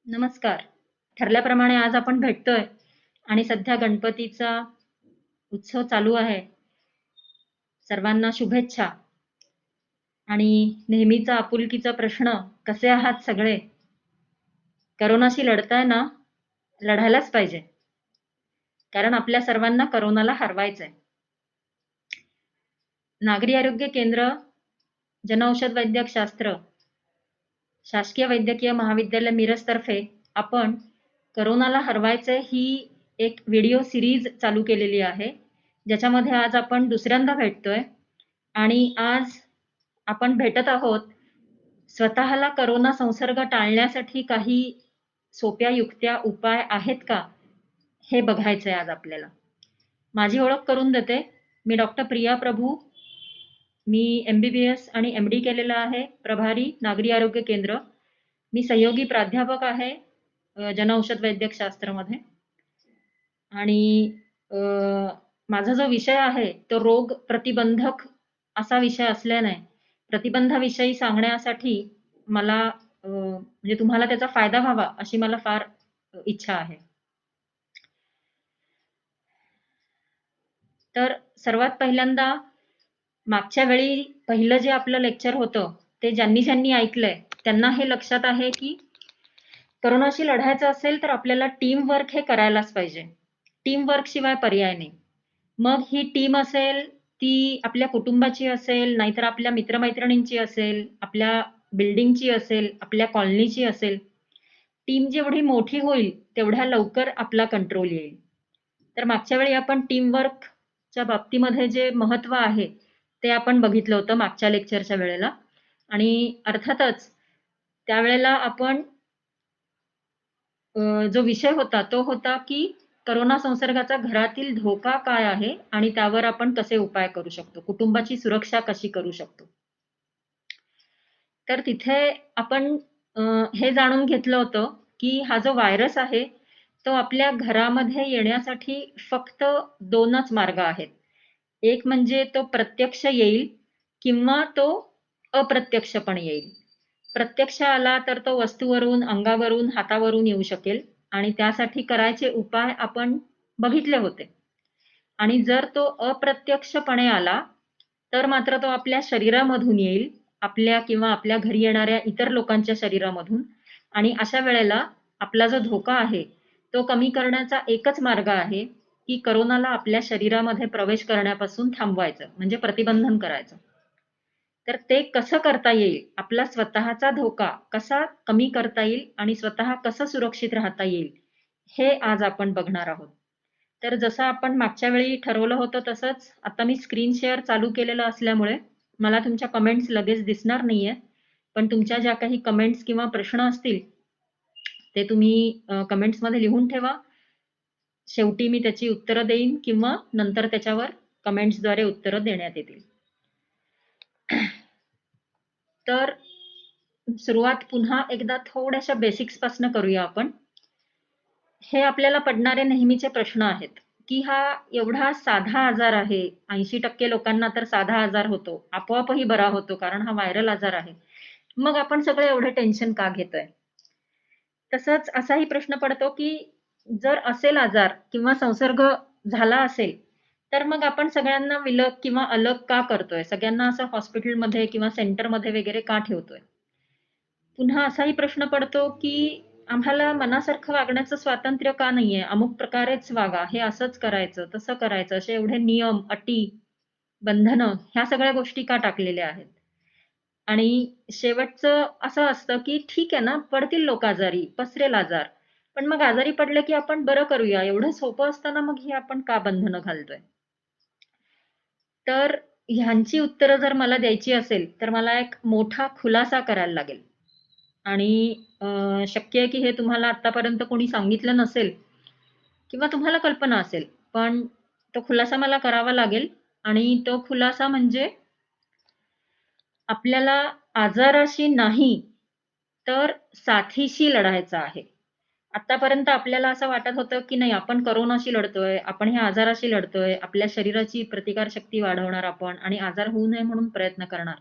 नमस्कार. ठरल्याप्रमाणे आज आपण भेटतोय आणि सध्या गणपतीचा उत्सव चालू आहे. सर्वांना शुभेच्छा आणि नेहमीचा आपुलकीचा प्रश्न, कसे आहात सगळे? करोनाशी लढताय ना? लढायलाच पाहिजे. कारण आपल्या सर्वांना करोनाला हरवायचंय. नागरी आरोग्य केंद्र, जनऔषध वैद्यक शास्त्र, शासकीय वैद्यकीय महाविद्यालय मिरजतर्फे आपण करोनाला हरवायचे ही एक व्हिडिओ सिरीज चालू केलेली आहे, ज्याच्यामध्ये आज आपण दुसऱ्यांदा भेटतोय आणि आज आपण भेटत आहोत स्वतःला करोना संसर्ग टाळण्यासाठी काही सोप्या युक्त्या, उपाय आहेत का? हे बघायचंय आज आपल्याला. माझी ओळख करून देते. मी डॉक्टर प्रिया प्रभू. मी MBBS आणि MD केलेलं आहे, प्रभारी नागरी आरोग्य केंद्र. मी सहयोगी प्राध्यापक आहे जनऔषध वैद्यक शास्त्रामध्ये आणि माझा जो विषय आहे तो रोग प्रतिबंधक असा विषय असल्याने प्रतिबंधाविषयी सांगण्यासाठी मला म्हणजे तुम्हाला त्याचा फायदा व्हावा अशी मला फार इच्छा आहे. तर सर्वात पहिल्यांदा मागच्या वेळी पहिलं जे आपलं लेक्चर होतं ते ज्यांनी ऐकलंय त्यांना हे लक्षात आहे की करोनाशी लढायचं असेल तर आपल्याला टीम वर्क हे करायलाच पाहिजे. टीम वर्क शिवाय पर्याय नाही. मग ही टीम असेल, ती आपल्या कुटुंबाची असेल, नाहीतर आपल्या मित्रमैत्रिणींची असेल, आपल्या बिल्डिंगची असेल, आपल्या कॉलनीची असेल. टीम जेवढी मोठी होईल तेवढ्या लवकर आपला कंट्रोल येईल. तर मागच्या वेळी आपण टीम वर्कच्या बाबतीमध्ये जे महत्त्व आहे ते आपण बघितलं होतं मागच्या लेक्चरच्या वेळेला आणि अर्थातच त्यावेळेला आपण जो विषय होता तो होता की करोना संसर्गाचा घरातील धोका काय आहे आणि त्यावर आपण कसे उपाय करू शकतो, कुटुंबाची सुरक्षा कशी करू शकतो. तर तिथे आपण हे जाणून घेतलं होतं की हा जो व्हायरस आहे तो आपल्या घरामध्ये येण्यासाठी फक्त 2च मार्ग आहेत. एक म्हणजे तो प्रत्यक्ष येईल किंवा तो अप्रत्यक्षपणे येईल. प्रत्यक्ष आला तर तो वस्तूवरून, अंगावरून, हातावरून येऊ शकेल आणि त्यासाठी करायचे उपाय आपण बघितले होते. आणि जर तो अप्रत्यक्षपणे आला, तर मात्र तो आपल्या शरीरामधून येईल, आपल्या किंवा आपल्या घरी येणाऱ्या इतर लोकांच्या शरीरामधून आणि अशा वेळेला आपला जो धोका आहे, तो कमी करण्याचा एकच मार्ग आहे, की करोनाला आपल्या शरीरामध्ये प्रवेश करण्यापासून थांबवायचं, म्हणजे प्रतिबंधन करायचं. तर ते कसं करता येईल, आपला स्वतःचा धोका कसा कमी करता येईल आणि स्वतः कसं सुरक्षित राहता येईल, हे आज आपण बघणार आहोत. तर जसं आपण मागच्या वेळी ठरवलं होतं तसंच आता मी स्क्रीन शेअर चालू केलेलं असल्यामुळे मला तुमच्या कमेंट्स लगेच दिसणार नाहीये. पण तुमच्या ज्या काही कमेंट्स किंवा प्रश्न असतील ते तुम्ही कमेंट्समध्ये लिहून ठेवा. शेवटी मी त्याची उत्तरं देईन किंवा नंतर त्याच्यावर कमेंट्सद्वारे उत्तरं देण्यात येतील. तर सुरुवात पुन्हा एकदा थोड्याशा बेसिक्स पासून करूया आपण. हे आपल्याला पडणारे नेहमीचे प्रश्न आहेत, की हा एवढा साधा आजार आहे. 80% लोकांना तर साधा आजार होतो. आपोआपही बरा होतो कारण हा व्हायरल आजार आहे. मग आपण सगळे एवढे टेन्शन का घेतोय? तसंच असाही प्रश्न पडतो, की जर असेल आजार किंवा संसर्ग झाला असेल, तर मग आपण सगळ्यांना विलग किंवा अलग का करतोय? सगळ्यांना असं हॉस्पिटलमध्ये किंवा सेंटरमध्ये वगैरे का ठेवतोय? पुन्हा असाही प्रश्न पडतो, की आम्हाला मनासारखं वागण्याचं स्वातंत्र्य का नाहीये? अमुक प्रकारेच वागा, हे असंच करायचं, तसं करायचं, असे एवढे नियम, अटी, बंधनं ह्या सगळ्या गोष्टी का टाकलेल्या आहेत? आणि शेवटचं असं असतं, की ठीक आहे ना, पडतील लोकं आजारी, पसरेल आजार. पण मग आजारी पडलं, की आपण बरं करूया, एवढं सोपं असताना मग ही आपण का बंधनं घालतोय? तर ह्यांची उत्तरं जर मला द्यायची असेल, तर मला एक मोठा खुलासा करायला लागेल. आणि शक्य आहे की हे तुम्हाला आत्तापर्यंत कोणी सांगितलं नसेल किंवा तुम्हाला कल्पना असेल. पण तो खुलासा मला करावा लागेल आणि तो खुलासा म्हणजे आपल्याला आजाराशी नाही, तर साथीशी लढायचं आहे. आत्तापर्यंत आपल्याला असं वाटत होतं, की नाही आपण कोरोनाशी लढतोय, आपण ह्या आजाराशी लढतोय, आपल्या शरीराची प्रतिकारशक्ती वाढवणार आपण आणि आजार होऊ नये म्हणून प्रयत्न करणार.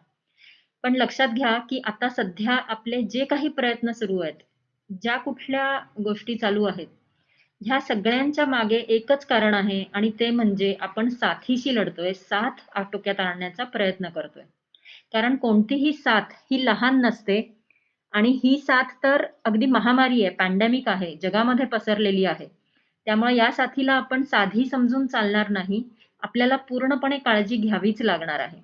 पण लक्षात घ्या, की आता सध्या आपले जे काही प्रयत्न सुरू आहेत, ज्या कुठल्या गोष्टी चालू आहेत, ह्या सगळ्यांच्या मागे एकच कारण आहे आणि ते म्हणजे आपण साथीशी लढतोय, साथ आटोक्यात आणण्याचा प्रयत्न करतोय. कारण कोणतीही साथ ही लहान नसते आणि ही साथ तर अगदी महामारी आहे, पॅन्डेमिक आहे, जगामध्ये पसरलेली आहे. त्यामुळे या साथीला आपण साधी समजून चालणार नाही. आपल्याला पूर्णपणे काळजी घ्यावीच लागणार आहे.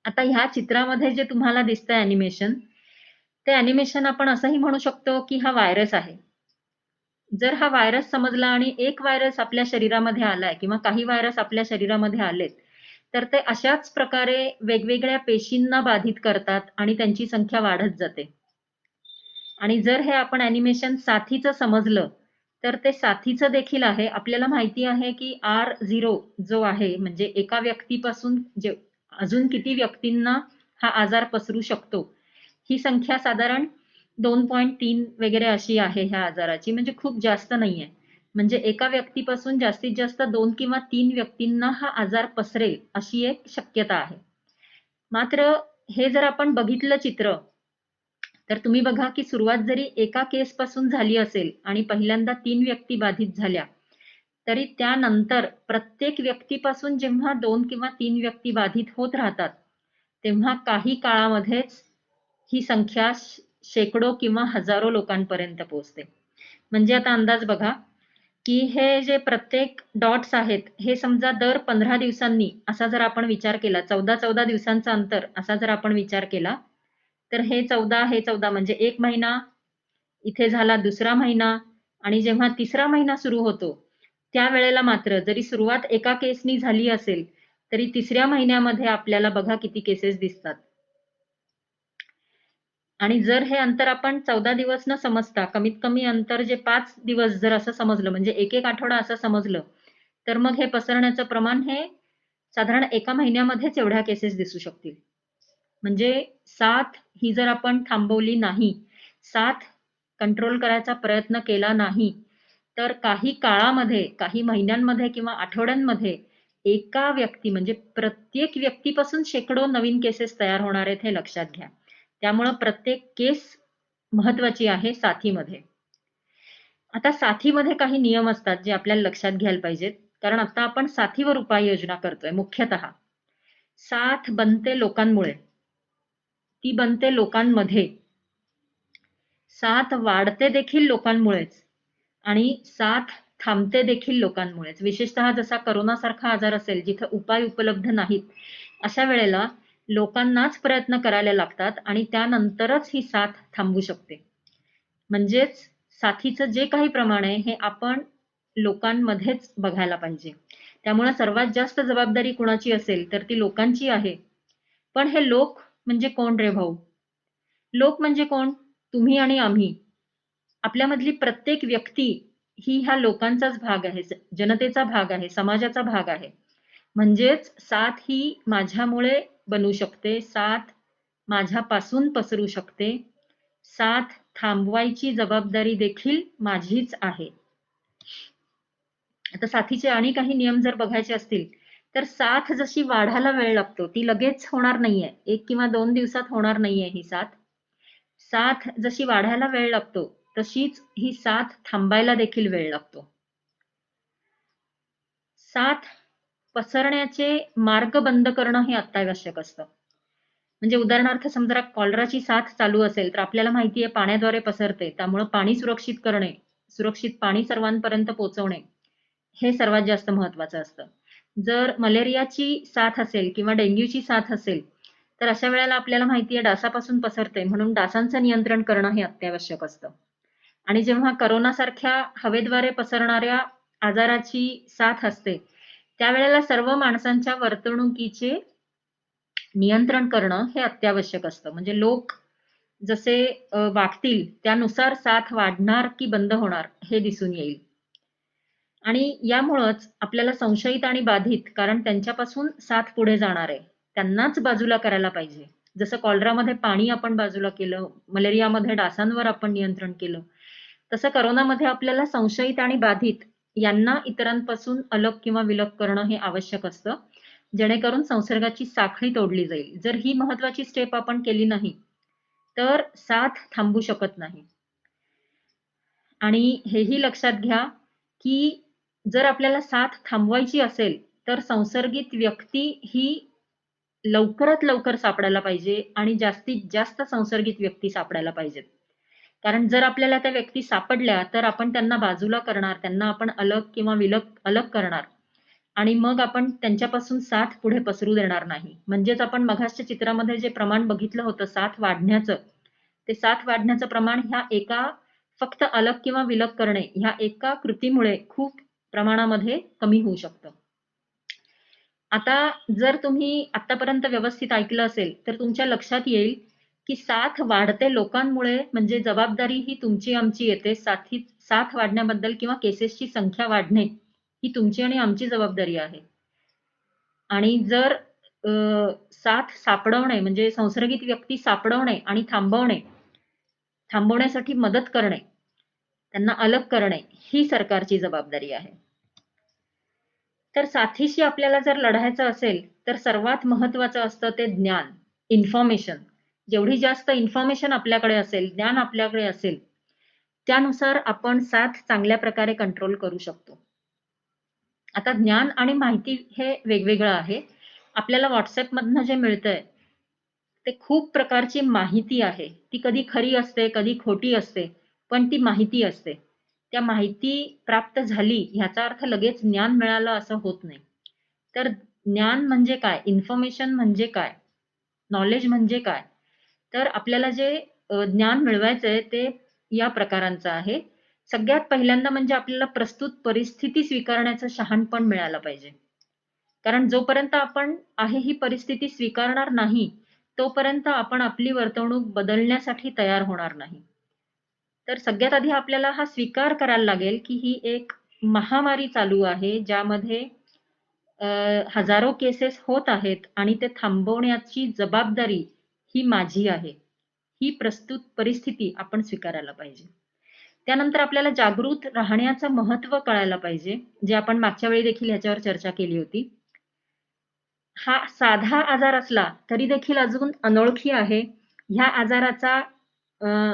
आता ह्या चित्रामध्ये जे तुम्हाला दिसतंय अॅनिमेशन, ते अॅनिमेशन आपण असंही म्हणू शकतो, की हा व्हायरस आहे. जर हा व्हायरस समजला आणि एक व्हायरस आपल्या शरीरामध्ये आलाय किंवा काही व्हायरस आपल्या शरीरामध्ये आलेत, तर ते अशाच प्रकारे वेगवेगळ्या पेशींना बाधित करतात आणि त्यांची संख्या वाढत जाते. आणि जर हे आपण अॅनिमेशन साथीचं समजलं, तर ते साथीचं देखील आहे. आपल्याला माहिती आहे, की R0 जो आहे, म्हणजे एका व्यक्तीपासून जे अजून किती व्यक्तींना हा आजार पसरू शकतो, ही संख्या साधारण 2.3 वगैरे अशी आहे ह्या आजाराची, म्हणजे खूप जास्त नाहीये. म्हणजे एका व्यक्तीपासून जास्तीत जास्त 2 किंवा 3 व्यक्तींना हा आजार पसरेल, अशी एक शक्यता आहे. मात्र हे जर आपण बघितलं चित्र, तर तुम्ही बघा की सुरुवात जरी एका केसपासून झाली असेल आणि पहिल्यांदा 3 व्यक्ती बाधित झाल्या, तरी त्यानंतर प्रत्येक व्यक्तीपासून जेव्हा 2 किंवा 3 व्यक्ती बाधित होत राहतात, तेव्हा काही काळामध्येच ही संख्या शेकडो किंवा हजारो लोकांपर्यंत पोहोचते. म्हणजे आता अंदाज बघा, की हे जे प्रत्येक डॉट्स आहेत, हे समजा दर 15 दिवसांनी असा जर आपण विचार केला, 14-14 दिवसांचं अंतर असा जर आपण विचार केला, तर हे 14 म्हणजे 1 महिना, इथे झाला दुसरा महिना आणि जेव्हा तिसरा महिना सुरू होतो, त्यावेळेला मात्र जरी सुरुवात एका केसनी झाली असेल, तरी तिसऱ्या महिन्यामध्ये आपल्याला बघा किती केसेस दिसतात. आणि जर हे अंतर आपण 14 दिवस न समजता कमीत कमी अंतर जे 5 दिवस जर असं समजलं, म्हणजे एक आठवडा असं समजलं, तर मग हे पसरण्याचं प्रमाण हे साधारण एका महिन्यामध्येच एवढ्या केसेस दिसू शकतील. म्हणजे साथ ही जर आपण थांबवली नाही, साथ कंट्रोल करायचा प्रयत्न केला नाही, तर काही काळामध्ये, काही महिन्यांमध्ये किंवा आठवड्यांमध्ये एका व्यक्ती म्हणजे प्रत्येक व्यक्तीपासून शेकडो नवीन केसेस तयार होणार आहेत हे लक्षात घ्या. त्यामुळं प्रत्येक केस महत्वाची आहे साथीमध्ये. आता साथीमध्ये काही नियम असतात जे आपल्याला लक्षात घ्यायला पाहिजेत. कारण आता आपण साथीवर उपाययोजना करतोय मुख्यतः. साथ बनते लोकांमुळे. ती बनते लोकांमध्ये. साथ वाढते देखील लोकांमुळेच आणि साथ थांबते देखील लोकांमुळेच. विशेषतः जसा करोनासारखा आजार असेल, जिथे उपाय उपलब्ध नाहीत, अशा वेळेला लोकांनाच प्रयत्न करायला लागतात आणि त्यानंतरच ही साथ थांबू शकते. म्हणजेच साथीचं जे काही प्रमाण आहे, हे आपण लोकांमध्येच बघायला पाहिजे. त्यामुळे सर्वात जास्त जबाबदारी कुणाची असेल, तर ती लोकांची आहे. पण हे लोक म्हणजे कोण रे भाऊ? लोक म्हणजे कोण? तुम्ही आणि आम्ही. आपल्यामधली प्रत्येक व्यक्ती ही ह्या लोकांचाच भाग आहे, जनतेचा भाग आहे, समाजाचा भाग आहे. म्हणजेच साथ ही माझ्यामुळे बनू शकते, साथ माझ्यापासून पसरू शकते, साथ थांबवायची जबाबदारी देखील माझीच आहे. आता साथीचे आणि काही नियम जर बघायचे असतील, तर साथ जशी वाढायला वेळ लागतो, ती लगेच होणार नाहीये. 1 किंवा 2 दिवसात होणार नाहीये ही साथ. साथ जशी वाढायला वेळ लागतो, तशीच ही साथ थांबायला देखील वेळ लागतो. साथ पसरण्याचे मार्ग बंद करणं हे अत्यावश्यक असतं. म्हणजे उदाहरणार्थ समजा कॉलराची साथ चालू असेल, तर आपल्याला माहिती आहे पाण्याद्वारे पसरते. त्यामुळं पाणी सुरक्षित करणे, सुरक्षित पाणी सर्वांपर्यंत पोहोचवणे, हे सर्वात जास्त महत्त्वाचं असतं. जर मलेरियाची साथ असेल किंवा डेंग्यूची साथ असेल, तर अशा वेळेला आपल्याला माहिती आहे डासापासून पसरते, म्हणून डासांचं नियंत्रण करणं हे अत्यावश्यक असतं. आणि जेव्हा करोनासारख्या हवेद्वारे पसरणाऱ्या आजाराची साथ असते, त्यावेळेला सर्व माणसांच्या वर्तणुकीचे नियंत्रण करणं हे अत्यावश्यक असतं. म्हणजे लोक जसे वागतील त्यानुसार साथ वाढणार की बंद होणार हे दिसून येईल. आणि यामुळंच आपल्याला संशयित आणि बाधित, कारण त्यांच्यापासून साथ पुढे जाणार आहे, त्यांनाच बाजूला करायला पाहिजे. जसं कॉलरामध्ये पाणी आपण बाजूला केलं, मलेरियामध्ये डासांवर आपण नियंत्रण केलं, तसं करोनामध्ये आपल्याला संशयित आणि बाधित यांना इतरांपासून अलग किंवा विलग करणं हे आवश्यक असतं, जेणेकरून संसर्गाची साखळी तोडली जाईल. जर ही महत्वाची स्टेप आपण केली नाही, तर साथ थांबू शकत नाही. आणि हेही लक्षात घ्या की जर आपल्याला साथ थांबवायची असेल तर संसर्गित व्यक्ती ही लवकरात लवकर सापडायला पाहिजे आणि जास्तीत जास्त संसर्गित व्यक्ती सापडायला पाहिजेत. कारण जर आपल्याला त्या व्यक्ती सापडल्या तर आपण त्यांना बाजूला करणार, त्यांना आपण अलग किंवा विलग अलग करणार आणि मग आपण त्यांच्यापासून साथ पुढे पसरू देणार नाही. म्हणजेच आपण मघासच्या चित्रामध्ये जे प्रमाण बघितलं होतं साथ वाढण्याचं, ते साथ वाढण्याचं प्रमाण ह्या एका फक्त अलग किंवा विलग करणे ह्या एका कृतीमुळे खूप प्रमाणामध्ये कमी होऊ शकतं. आता जर तुम्ही आतापर्यंत व्यवस्थित ऐकलं असेल तर तुमच्या लक्षात येईल की साथ वाढते लोकांमुळे म्हणजे जबाबदारी ही तुमची आमची येते. साथ वाढण्याबद्दल किंवा केसेसची संख्या वाढणे ही तुमची आणि आमची जबाबदारी आहे. आणि जर साथ सापडवणे म्हणजे संसर्गित व्यक्ती सापडवणे आणि थांबवण्यासाठी मदत करणे, त्यांना अलग करणे ही सरकारची जबाबदारी आहे. तर साथीशी आपल्याला जर लढायचं असेल तर सर्वात महत्वाचं असतं ते ज्ञान, इन्फॉर्मेशन. जेवढी जास्त इन्फॉर्मेशन आपल्याकडे असेल, ज्ञान आपल्याकडे असेल, त्यानुसार आपण साथ चांगल्या प्रकारे कंट्रोल करू शकतो. आता ज्ञान आणि माहिती हे वेगवेगळं आहे. आपल्याला WhatsAppमधनं जे मिळतंय ते खूप प्रकारची माहिती आहे. ती कधी खरी असते, कधी खोटी असते, पण ती माहिती असते. त्या माहिती प्राप्त झाली ह्याचा अर्थ लगेच ज्ञान मिळालं असं होत नाही. तर ज्ञान म्हणजे काय? इन्फॉर्मेशन म्हणजे काय? नॉलेज म्हणजे काय? तर आपल्याला जे ज्ञान मिळवायचंय ते या प्रकारांचं आहे. सगळ्यात पहिल्यांदा म्हणजे आपल्याला प्रस्तुत परिस्थिती स्वीकारण्याचं शहाणपण मिळालं पाहिजे. कारण जोपर्यंत आपण आहे ही परिस्थिती स्वीकारणार नाही, तोपर्यंत आपण आपली वर्तवणूक बदलण्यासाठी तयार होणार नाही. तर सगळ्यात आधी आपल्याला हा स्वीकार करायला लागेल, की ही एक महामारी चालू आहे, ज्यामध्ये हजारो केसेस होत आहेत आणि ते थांबवण्याची जबाबदारी ही माझी आहे. ही प्रस्तुत परिस्थिती आपण स्वीकारायला पाहिजे. त्यानंतर आपल्याला जागृत राहण्याचं महत्त्व कळायला पाहिजे, जे आपण मागच्या वेळी देखील ह्याच्यावर चर्चा केली होती. हा साधा आजार असला तरी देखील अजून अनोळखी आहे. ह्या आजाराचा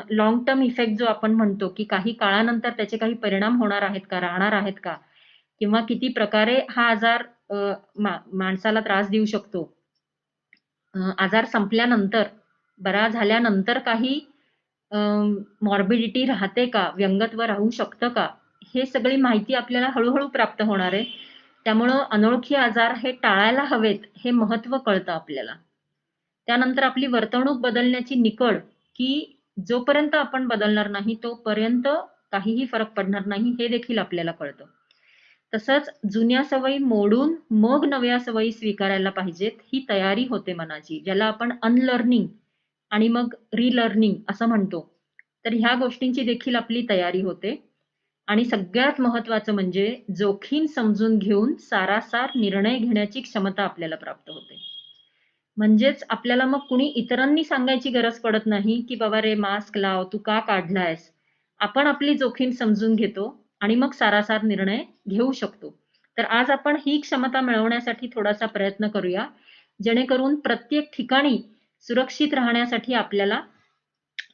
लाँग टर्म इफेक्ट जो आपण म्हणतो, की काही काळानंतर त्याचे काही परिणाम होणार आहेत का, राहणार आहेत का? किंवा किती प्रकारे हा आजार अ, माणसाला त्रास देऊ शकतो. आजार संपल्यानंतर, बरा झाल्यानंतर काही मॉर्बिडिटी राहते का? व्यंगत्व राहू शकतं का? हे सगळी माहिती आपल्याला हळू प्राप्त होणार आहे. त्यामुळं अनोळखी आजार हे टाळायला हवेत, हे महत्त्व कळतं आपल्याला. त्यानंतर आपली वर्तवणूक बदलण्याची निकड, की जोपर्यंत आपण बदलणार नाही, तोपर्यंत काहीही फरक पडणार नाही, हे देखील आपल्याला कळतं. तसंच जुन्या सवयी मोडून मग नव्या सवयी स्वीकारायला पाहिजेत, ही तयारी होते मनाची, ज्याला आपण अनलर्निंग आणि मग रिलर्निंग असं म्हणतो. तर ह्या गोष्टींची देखील आपली तयारी होते. आणि सगळ्यात महत्त्वाचं म्हणजे जोखीम समजून घेऊन सारासार निर्णय घेण्याची क्षमता आपल्याला प्राप्त होते. म्हणजेच आपल्याला मग कुणी इतरांनी सांगायची गरज पडत नाही, की "बाबा रे मास्क लाव, तू का काढलायस?" आपण आपली जोखीम समजून घेतो आणि मग सारासार निर्णय घेऊ शकतो. तर आज आपण ही क्षमता मिळवण्यासाठी थोडासा प्रयत्न करूया, जेणेकरून प्रत्येक ठिकाणी सुरक्षित राहण्यासाठी आपल्याला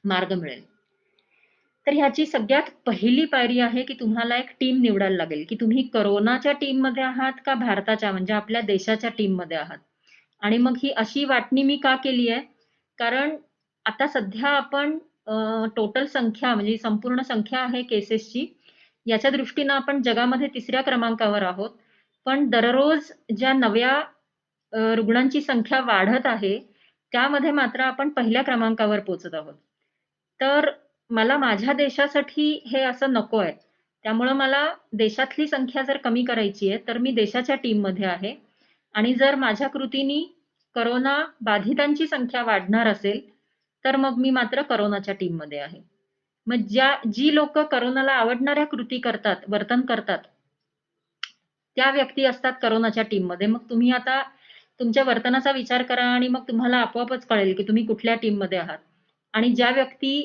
मार्ग मिळेल. तर ह्याची सगळ्यात पहिली पायरी आहे, की तुम्हाला एक टीम निवडायला लागेल, की तुम्ही कोरोनाच्या टीममध्ये आहात का भारताच्या म्हणजे आपल्या देशाच्या टीममध्ये आहात. आणि मग ही अशी वाटणी मी का केली आहे? कारण आता सध्या आपण टोटल संख्या म्हणजे संपूर्ण संख्या आहे केसेसची, याच्या दृष्टीनं आपण जगामध्ये 3ऱ्या क्रमांकावर आहोत. पण दररोज ज्या नव्या रुग्णांची संख्या वाढत आहे, त्यामध्ये मात्र आपण 1ल्या क्रमांकावर पोहोचत आहोत. तर मला माझ्या देशासाठी हे असं नको आहे. त्यामुळं मला देशातली संख्या जर कमी करायची आहे, तर मी देशाच्या टीममध्ये आहे आणि जर माझ्या कृतीनी कोरोना बाधितांची संख्या वाढणार असेल, तर मग मी मात्र कोरोनाच्या टीममध्ये आहे. मग जी लोकं कोरोनाला आवडणाऱ्या कृती करतात, वर्तन करतात, त्या व्यक्ती असतात कोरोनाच्या टीममध्ये. मग तुम्ही आता तुमच्या वर्तनाचा विचार करा आणि मग तुम्हाला आपोआपच कळेल, की तुम्ही कुठल्या टीममध्ये आहात. आणि ज्या व्यक्ती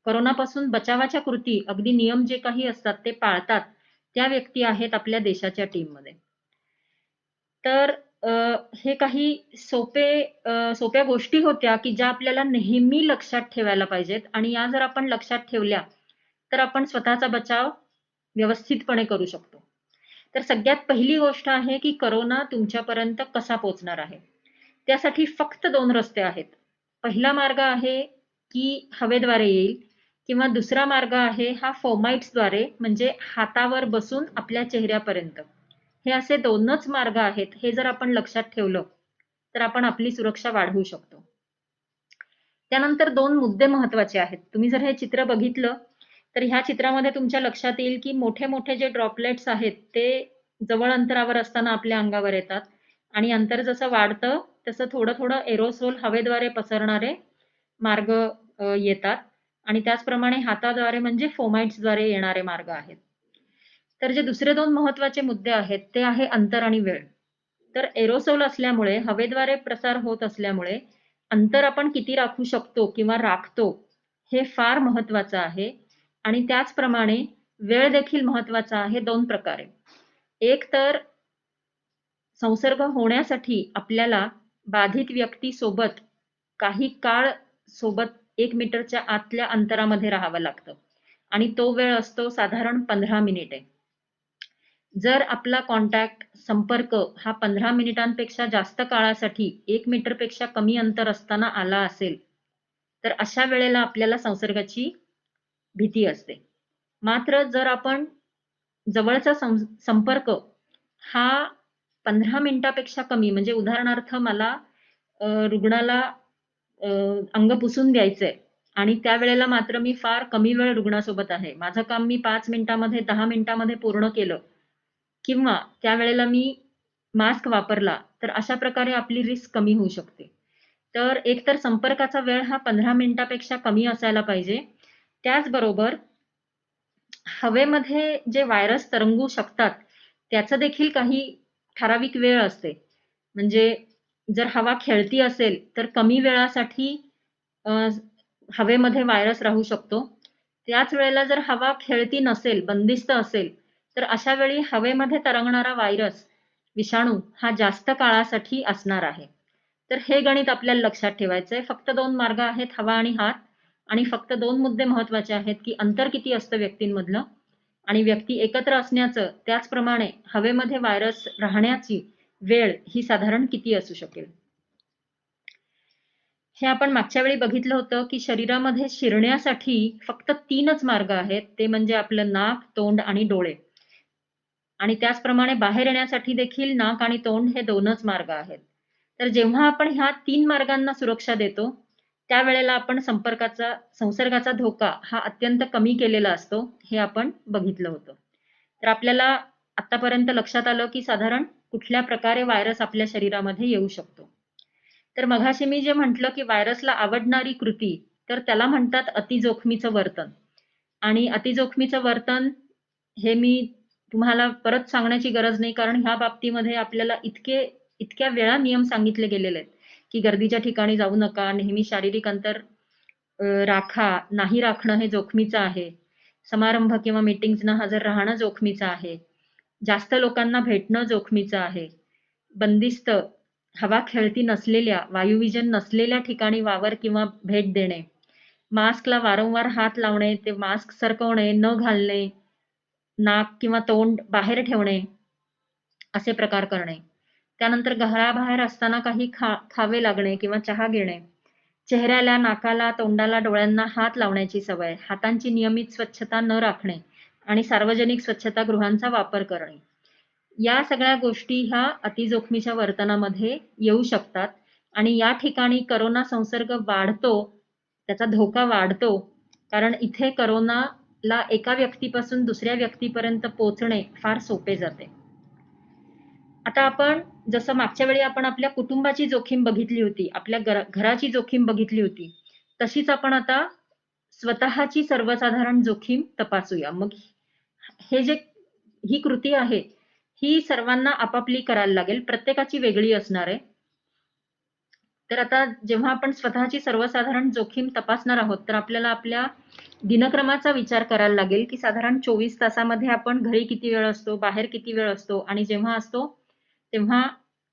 कोरोनापासून बचावाच्या कृती, अगदी नियम जे काही असतात ते पाळतात, त्या व्यक्ती आहेत आपल्या देशाच्या टीममध्ये. तर हे काही सोप्या गोष्टी होत्या, की ज्या आपल्याला नेहमी लक्षात ठेवायला पाहिजेत आणि या जर आपण लक्षात ठेवल्या, तर आपण स्वतःचा बचाव व्यवस्थितपणे करू शकतो. तर सगळ्यात पहिली गोष्ट आहे की कोरोना तुमच्यापर्यंत कसा पोहोचणार आहे. त्यासाठी फक्त 2 रस्ते आहेत. पहिला मार्ग आहे की हवेद्वारे येईल किंवा दुसरा मार्ग आहे हा फोमाइट्सद्वारे म्हणजे हातावर बसून आपल्या चेहऱ्यापर्यंत. हे असे 2च मार्ग आहेत. हे जर आपण लक्षात ठेवलं, तर आपण आपली सुरक्षा वाढवू शकतो. त्यानंतर 2 मुद्दे महत्त्वाचे आहेत. तुम्ही जर हे चित्र बघितलं, तर ह्या चित्रामध्ये तुमच्या लक्षात येईल की मोठे-मोठे जे ड्रॉपलेट्स आहेत, ते जवळ अंतरावर असताना आपल्या अंगावर येतात आणि अंतर जसं वाढतं, तसं थोडं-थोडं एरोसोल हवेद्वारे पसरणारे मार्ग येतात आणि त्याचप्रमाणे हाताद्वारे म्हणजे फोमाइट्सद्वारे येणारे मार्ग आहेत. तर जे दुसरे 2 महत्त्वाचे मुद्दे आहेत, ते आहे अंतर आणि वेळ. तर एरोसोल असल्यामुळे, हवेद्वारे प्रसार होत असल्यामुळे, अंतर आपण किती राखू शकतो किंवा राखतो, हे फार महत्त्वाचं आहे आणि त्याचप्रमाणे वेळ देखील महत्त्वाचा आहे 2 प्रकारे. एक तर संसर्ग होण्यासाठी आपल्याला बाधित व्यक्तीसोबत काही काळ सोबत 1 मीटरच्या आतल्या अंतरामध्ये राहावं लागतं आणि तो वेळ असतो साधारण 15 मिनिटे. जर आपला कॉन्टॅक्ट संपर्क हा 15 मिनिटांपेक्षा जास्त काळासाठी 1 मीटरपेक्षा कमी अंतर असताना आला असेल, तर अशा वेळेला आपल्याला संसर्गाची भीती असते. मात्र जर आपण जवळचा संपर्क हा 15 मिनिटापेक्षा कमी म्हणजे उदाहरणार्थ मला रुग्णाला अंग पुसून द्यायचंय आणि त्यावेळेला मात्र मी फार कमी वेळ रुग्णासोबत आहे. माझं काम मी 5 मिनिटामध्ये 10 मिनिटामध्ये पूर्ण केलं किंवा त्यावेळेला मी मास्क वापरला, तर अशा प्रकारे आपली रिस्क कमी होऊ शकते. तर एकतर संपर्काचा वेळ हा 15 मिनिटापेक्षा कमी असायला पाहिजे. त्याचबरोबर हवेमध्ये जे व्हायरस तरंगू शकतात, त्याचं देखील काही ठराविक वेळ असते. म्हणजे जर हवा खेळती असेल, तर कमी वेळासाठी अ, हवेमध्ये व्हायरस राहू शकतो. त्याच वेळेला जर हवा खेळती नसेल, बंदिस्त असेल, तर अशा वेळी हवेमध्ये तरंगणारा व्हायरस, विषाणू हा जास्त काळासाठी असणार आहे. तर हे गणित आपल्याला लक्षात ठेवायचं आहे. फक्त 2 मार्ग आहेत, हवा आणि हात आणि फक्त 2 मुद्दे महत्त्वाचे आहेत, की अंतर किती असतं व्यक्तींमधलं आणि व्यक्ती एकत्र असण्याचं, त्याचप्रमाणे हवेमध्ये व्हायरस राहण्याची वेळ ही साधारण किती असू शकेल. हे आपण मागच्या वेळी बघितलं होतं, की शरीरामध्ये शिरण्यासाठी फक्त 3च मार्ग आहेत. ते म्हणजे आपलं नाक, तोंड आणि डोळे. आणि त्याचप्रमाणे बाहेर येण्यासाठी देखील नाक आणि तोंड हे 2च मार्ग आहेत. तर जेव्हा आपण ह्या 3 मार्गांना सुरक्षा देतो, त्यावेळेला आपण संसर्गाचा धोका हा अत्यंत कमी केलेला असतो, हे आपण बघितलं होतं. तर आपल्याला आत्तापर्यंत लक्षात आलं, की साधारण कुठल्या प्रकारे व्हायरस आपल्या शरीरामध्ये येऊ शकतो. तर मघाशी मी जे म्हटलं, की व्हायरसला आवडणारी कृती, तर त्याला म्हणतात अतिजोखमीचं वर्तन. आणि अतिजोखमीचं वर्तन हे मी तुम्हाला परत सांगण्याची गरज नाही, कारण ह्या बाबतीमध्ये आपल्याला इतक्या वेळा नियम सांगितले गेलेले आहेत, की गर्दीच्या ठिकाणी जाऊ नका, नेहमी शारीरिक अंतर राखा, नाही राखणं हे जोखमीचं आहे. समारंभ किंवा मीटिंग्सना हजर राहणं जोखमीचं आहे. जास्त लोकांना भेटणं जोखमीचं आहे. बंदिस्त, हवा खेळती नसलेल्या, वायुविजन नसलेल्या ठिकाणी वावर किंवा भेट देणे. मास्कला वारंवार हात लावणे, ते मास्क सरकवणे, न घालणे, नाक किंवा तोंड बाहेर ठेवणे, असे प्रकार करणे. त्यानंतर घराबाहेर असताना काही खावे लागणे किंवा चहा घेणे. चेहऱ्याला, नाकाला, तोंडाला, डोळ्यांना हात लावण्याची सवय, हातांची नियमित स्वच्छता न राखणे आणि सार्वजनिक स्वच्छतागृहांचा वापर करणे. या सगळ्या गोष्टी ह्या अतिजोखमीच्या वर्तनामध्ये येऊ शकतात आणि या ठिकाणी करोना संसर्ग वाढतो, त्याचा धोका वाढतो, कारण इथे करोनाला एका व्यक्तीपासून दुसऱ्या व्यक्तीपर्यंत पोहोचणे फार सोपे जाते. आता आपण जसं मागच्या वेळी आपण आपल्या कुटुंबाची जोखीम बघितली होती, आपल्या घराची जोखीम बघितली होती, तशीच आपण आता स्वतःची सर्वसाधारण जोखीम तपासूया. मग हे जे ही कृती आहे, ही सर्वांना आपापली करायला लागेल. प्रत्येकाची वेगळी असणार आहे. तर आता जेव्हा आपण स्वतःची सर्वसाधारण जोखीम तपासणार आहोत, तर आपल्याला आपल्या दिनक्रमाचा विचार करायला लागेल, की साधारण 24 तासामध्ये आपण घरी किती वेळ असतो, बाहेर किती वेळ असतो आणि जेव्हा असतो, तेव्हा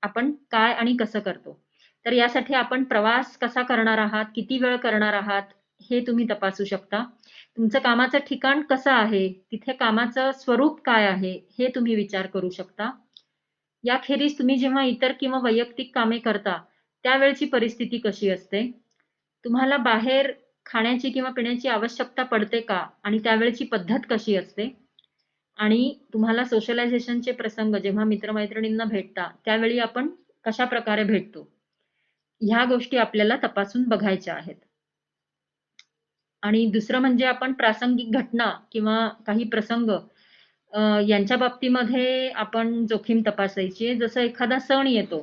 आपण काय आणि कसं करतो. तर यासाठी आपण प्रवास कसा करणार आहात, किती वेळ करणार आहात, हे तुम्ही तपासू शकता. तुमचं कामाचं ठिकाण कसं आहे, तिथे कामाचं स्वरूप काय आहे, हे तुम्ही विचार करू शकता. याखेरीज तुम्ही जेव्हा इतर किंवा वैयक्तिक कामे करता, त्यावेळची परिस्थिती कशी असते? तुम्हाला बाहेर खाण्याची किंवा पिण्याची आवश्यकता पडते का? आणि त्यावेळची पद्धत कशी असते? आणि तुम्हाला सोशलायझेशनचे प्रसंग जेव्हा मित्र-मैत्रिणींना भेटता, त्यावेळी आपण कशा प्रकारे भेटतो? ह्या गोष्टी आपल्याला तपासून बघायच्या आहेत. आणि दुसरं म्हणजे आपण प्रासंगिक घटना किंवा काही प्रसंग यांच्या बाबतीमध्ये आपण जोखीम तपासायची आहे. जसं एखादा सण येतो,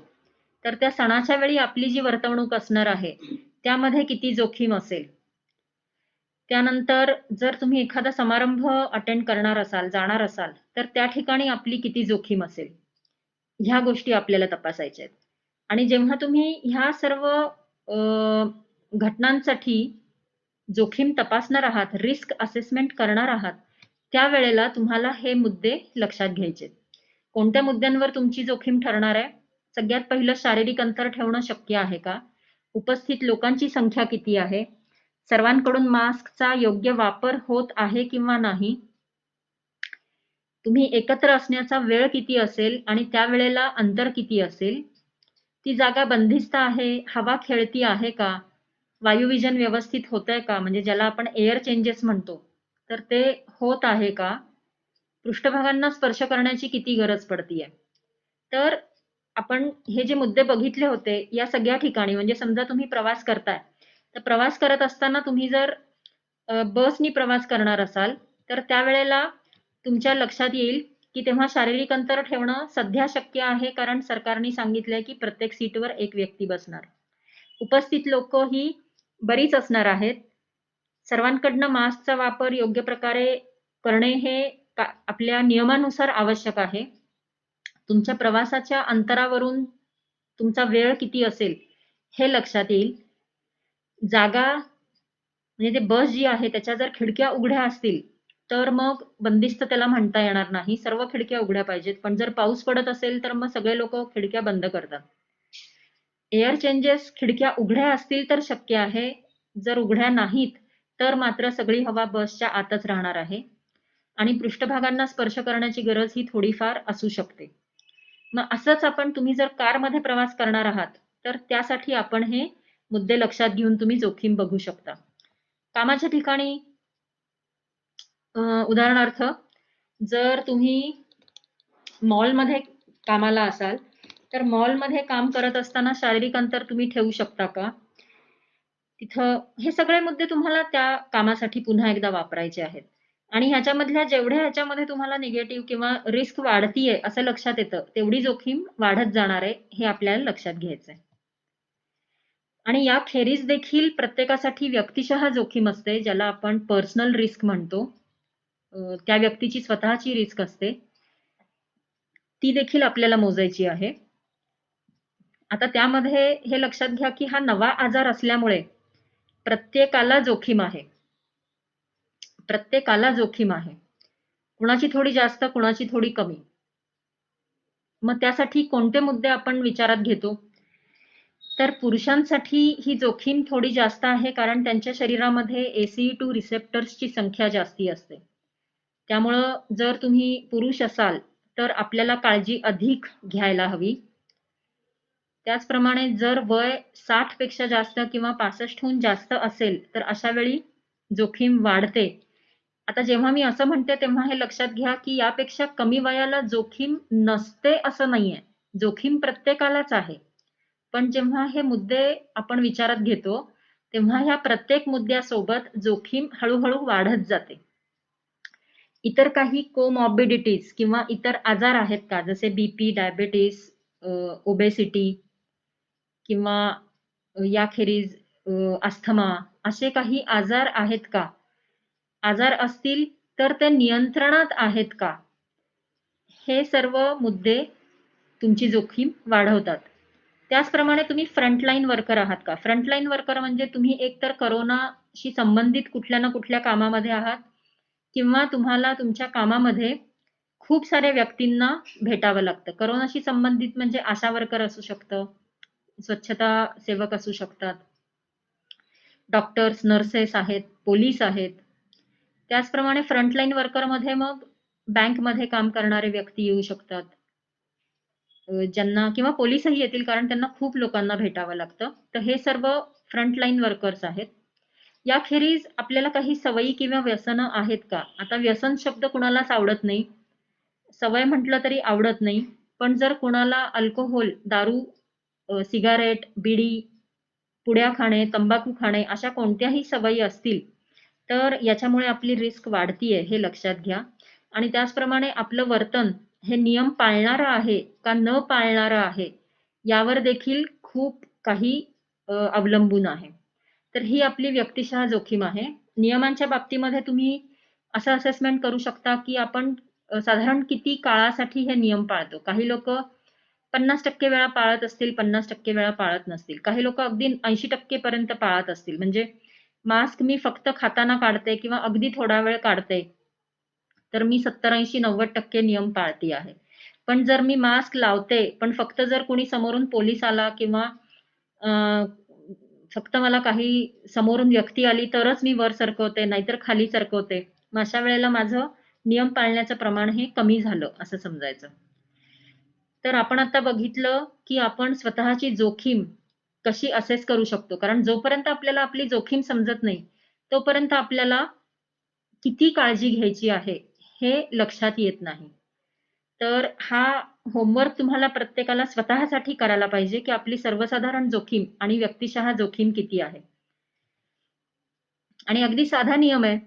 तर त्या सणाच्या वेळी आपली जी वर्तवणूक असणार आहे, त्यामध्ये किती जोखीम असेल. त्यानंतर जर तुम्ही एखादा समारंभ अटेंड करणार असाल, जाणार असाल, तर त्या ठिकाणी आपली किती जोखीम असेल. ह्या गोष्टी आपल्याला तपासायच्या आहेत. आणि जेव्हा तुम्ही ह्या सर्व घटनांसाठी जोखीम तपासणार आहात, रिस्क असेसमेंट करणार आहात, त्यावेळेला तुम्हाला हे मुद्दे लक्षात घ्यायचे. कोणत्या मुद्द्यांवर तुमची जोखीम ठरणार आहे? सगळ्यात पहिलं शारीरिक अंतर ठेवणं शक्य आहे का? उपस्थित लोकांची संख्या किती आहे? सर्वांकडून मास्कचा योग्य वापर होत आहे किंवा नाही? तुम्ही एकत्र असण्याचा वेळ किती असेल आणि त्यावेळेला अंतर किती असेल? ती जागा बंदिस्त आहे, हवा खेळती आहे का? वायुविजन व्यवस्थित होतंय का? म्हणजे ज्याला आपण एअर चेंजेस म्हणतो, तर ते होत आहे का? पृष्ठभागांना स्पर्श करण्याची किती गरज पडतीये? तर आपण हे जे मुद्दे बघितले होते, या सगळ्या ठिकाणी म्हणजे समजा तुम्ही प्रवास करताय, तर प्रवास करत असताना तुम्ही जर बसनी प्रवास करणार असाल, तर त्यावेळेला तुमच्या लक्षात येईल, की तेव्हा शारीरिक अंतर ठेवणं सध्या शक्य आहे, कारण सरकारने सांगितलंय, की प्रत्येक सीटवर एक व्यक्ती बसणार. उपस्थित लोकं ही बरीच असणार आहेत. सर्वांकडनं मास्कचा वापर योग्य प्रकारे करणे हे आपल्या नियमानुसार आवश्यक आहे. तुमच्या प्रवासाच्या अंतरावरून तुमचा वेळ किती असेल, हे लक्षात येईल. जागा म्हणजे ते बस जी आहे त्याच्या जर खिडक्या उघड्या असतील, तर मग बंदिस्त त्याला म्हणता येणार नाही. सर्व खिडक्या उघड्या पाहिजेत. पण जर पाऊस पडत असेल, तर मग सगळे लोकं खिडक्या बंद करतात. एअर चेंजेस खिडक्या उघड्या असतील तर शक्य आहे. जर उघड्या नाहीत, तर मात्र सगळी हवा बसच्या आतच राहणार आहे. आणि पृष्ठभागांना स्पर्श करण्याची गरज ही थोडीफार असू शकते. मग असंच तुम्ही जर कारमध्ये प्रवास करणार आहात, तर त्यासाठी आपण हे मुद्दे लक्षात घेऊन तुम्ही जोखीम बघू शकता. कामाच्या ठिकाणी उदाहरणार्थ, जर तुम्ही मॉलमध्ये कामाला असाल, तर मॉलमध्ये काम करत असताना शारीरिक अंतर तुम्ही ठेवू शकता का? तिथं हे सगळे मुद्दे तुम्हाला त्या कामासाठी पुन्हा एकदा वापरायचे आहेत. आणि ह्याच्यामध्ये तुम्हाला निगेटिव्ह किंवा रिस्क वाढतीये असं लक्षात येतं, तेवढी जोखीम वाढत जाणार आहे, हे आपल्याला लक्षात घ्यायचंय. आणि याखेरीज देखील प्रत्येकासाठी व्यक्तिशः जोखीम असते, ज्याला आपण पर्सनल रिस्क म्हणतो. त्या व्यक्तीची स्वतःची रिस्क असते. ती देखील आपल्याला मोजायची आहे. आता त्यामध्ये हे लक्षात घ्या, की हा नवा आजार असल्यामुळे प्रत्येकाला जोखीम आहे. प्रत्येकाला जोखीम आहे. कुणाची थोडी जास्त, कुणाची थोडी कमी. मग त्यासाठी कोणते मुद्दे आपण विचारात घेतो? तर पुरुषांसाठी ही जोखीम थोडी जास्त आहे, कारण त्यांच्या शरीरामध्ये ACE2 रिसेप्टर्सची संख्या जास्ती असते. त्यामुळं जर तुम्ही पुरुष असाल, तर आपल्याला काळजी अधिक घ्यायला हवी. त्याचप्रमाणे जर वय 60 पेक्षा जास्त किंवा 65हून जास्त असेल, तर अशा वेळी जोखीम वाढते. आता जेव्हा मी असं म्हणते, तेव्हा हे लक्षात घ्या, की यापेक्षा कमी वयाला जोखीम नसते असं नाहीये. जोखीम प्रत्येकालाच आहे. पण जेव्हा हे मुद्दे आपण विचारात घेतो, तेव्हा ह्या प्रत्येक मुद्द्यासोबत जोखीम हळूहळू वाढत जाते. इतर काही कोमॉर्बिडिटीज किंवा इतर आजार आहेत का? जसे बीपी, डायबिटीस, ओबेसिटी किंवा याखेरीज अस्थमा, असे काही आजार आहेत का? आजार असतील तर ते नियंत्रणात आहेत का? हे सर्व मुद्दे तुमची जोखीम वाढवतात. त्याचप्रमाणे तुम्ही फ्रंटलाईन वर्कर आहात का? फ्रंटलाईन वर्कर म्हणजे तुम्ही एकतर कोरोनाशी संबंधित कुठल्या ना कुठल्या कामामध्ये आहात, किंवा तुम्हाला तुमच्या कामामध्ये खूप साऱ्या व्यक्तींना भेटावं लागतं. कोरोनाशी संबंधित म्हणजे आशा वर्कर असू शकतं, स्वच्छता सेवक असू शकतात. डॉक्टर्स, नर्सेस आहेत, पोलीस आहेत. त्याचप्रमाणे फ्रंटलाईन वर्करमध्ये मग बँकमध्ये काम करणारे व्यक्ती येऊ शकतात. ज्यांना किंवा पोलिसही येतील कारण त्यांना खूप लोकांना भेटावं लागतं. तर हे सर्व फ्रंटलाईन वर्कर्स आहेत. याखेरीज आपल्याला काही सवयी किंवा व्यसनं आहेत का? आता व्यसन शब्द कुणालाच आवडत नाही. सवय म्हटलं तरी आवडत नाही. पण जर कुणाला अल्कोहोल, दारू, सिगारेट, बिडी, पुड्या खाणे, तंबाखू खाणे अशा कोणत्याही सवयी असतील, तर याच्यामुळे आपली रिस्क वाढतीये हे लक्षात घ्या. आणि त्याचप्रमाणे आपलं वर्तन हे नियम पाळणारं आहे का न पाळणारं आहे, यावर देखील खूप काही अवलंबून आहे. तर ही आपली व्यक्तिशः जोखीम आहे. नियमांच्या बाबतीमध्ये तुम्ही असं असेसमेंट करू शकता, की आपण साधारण किती काळासाठी हे नियम पाळतो. काही लोकं 50% वेळा पाळत असतील, 50% वेळा पाळत नसतील. काही लोकं अगदी 80% पर्यंत पाळत असतील. म्हणजे मास्क मी फक्त खाताना काढते किंवा अगदी थोडा वेळ काढते, तर मी 70, 80, 90% नियम पाळती आहे. पण जर मी मास्क लावते, पण फक्त जर कोणी समोरून पोलीस आला किंवा अ, फक्त मला काही समोरून व्यक्ती आली तरच मी वर सरकवते, नाहीतर खाली सरकवते. मग अशा वेळेला माझं नियम पाळण्याचं प्रमाण हे कमी झालं असं समजायचं. तर आपण आता बघितलं, की आपण स्वतःची जोखीम कशी असेस करू शकतो. कारण जोपर्यंत आपल्याला आपली जोखीम समजत नाही, तोपर्यंत आपल्याला किती काळजी घ्यायची आहे, हे लक्षात येत नाही. तर हा होमवर्क तुम्हाला प्रत्येकाला स्वतःसाठी करायला पाहिजे, की आपली सर्वसाधारण जोखीम आणि व्यक्तिशः जोखीम किती आहे. आणि अगदी साधा नियम आहे.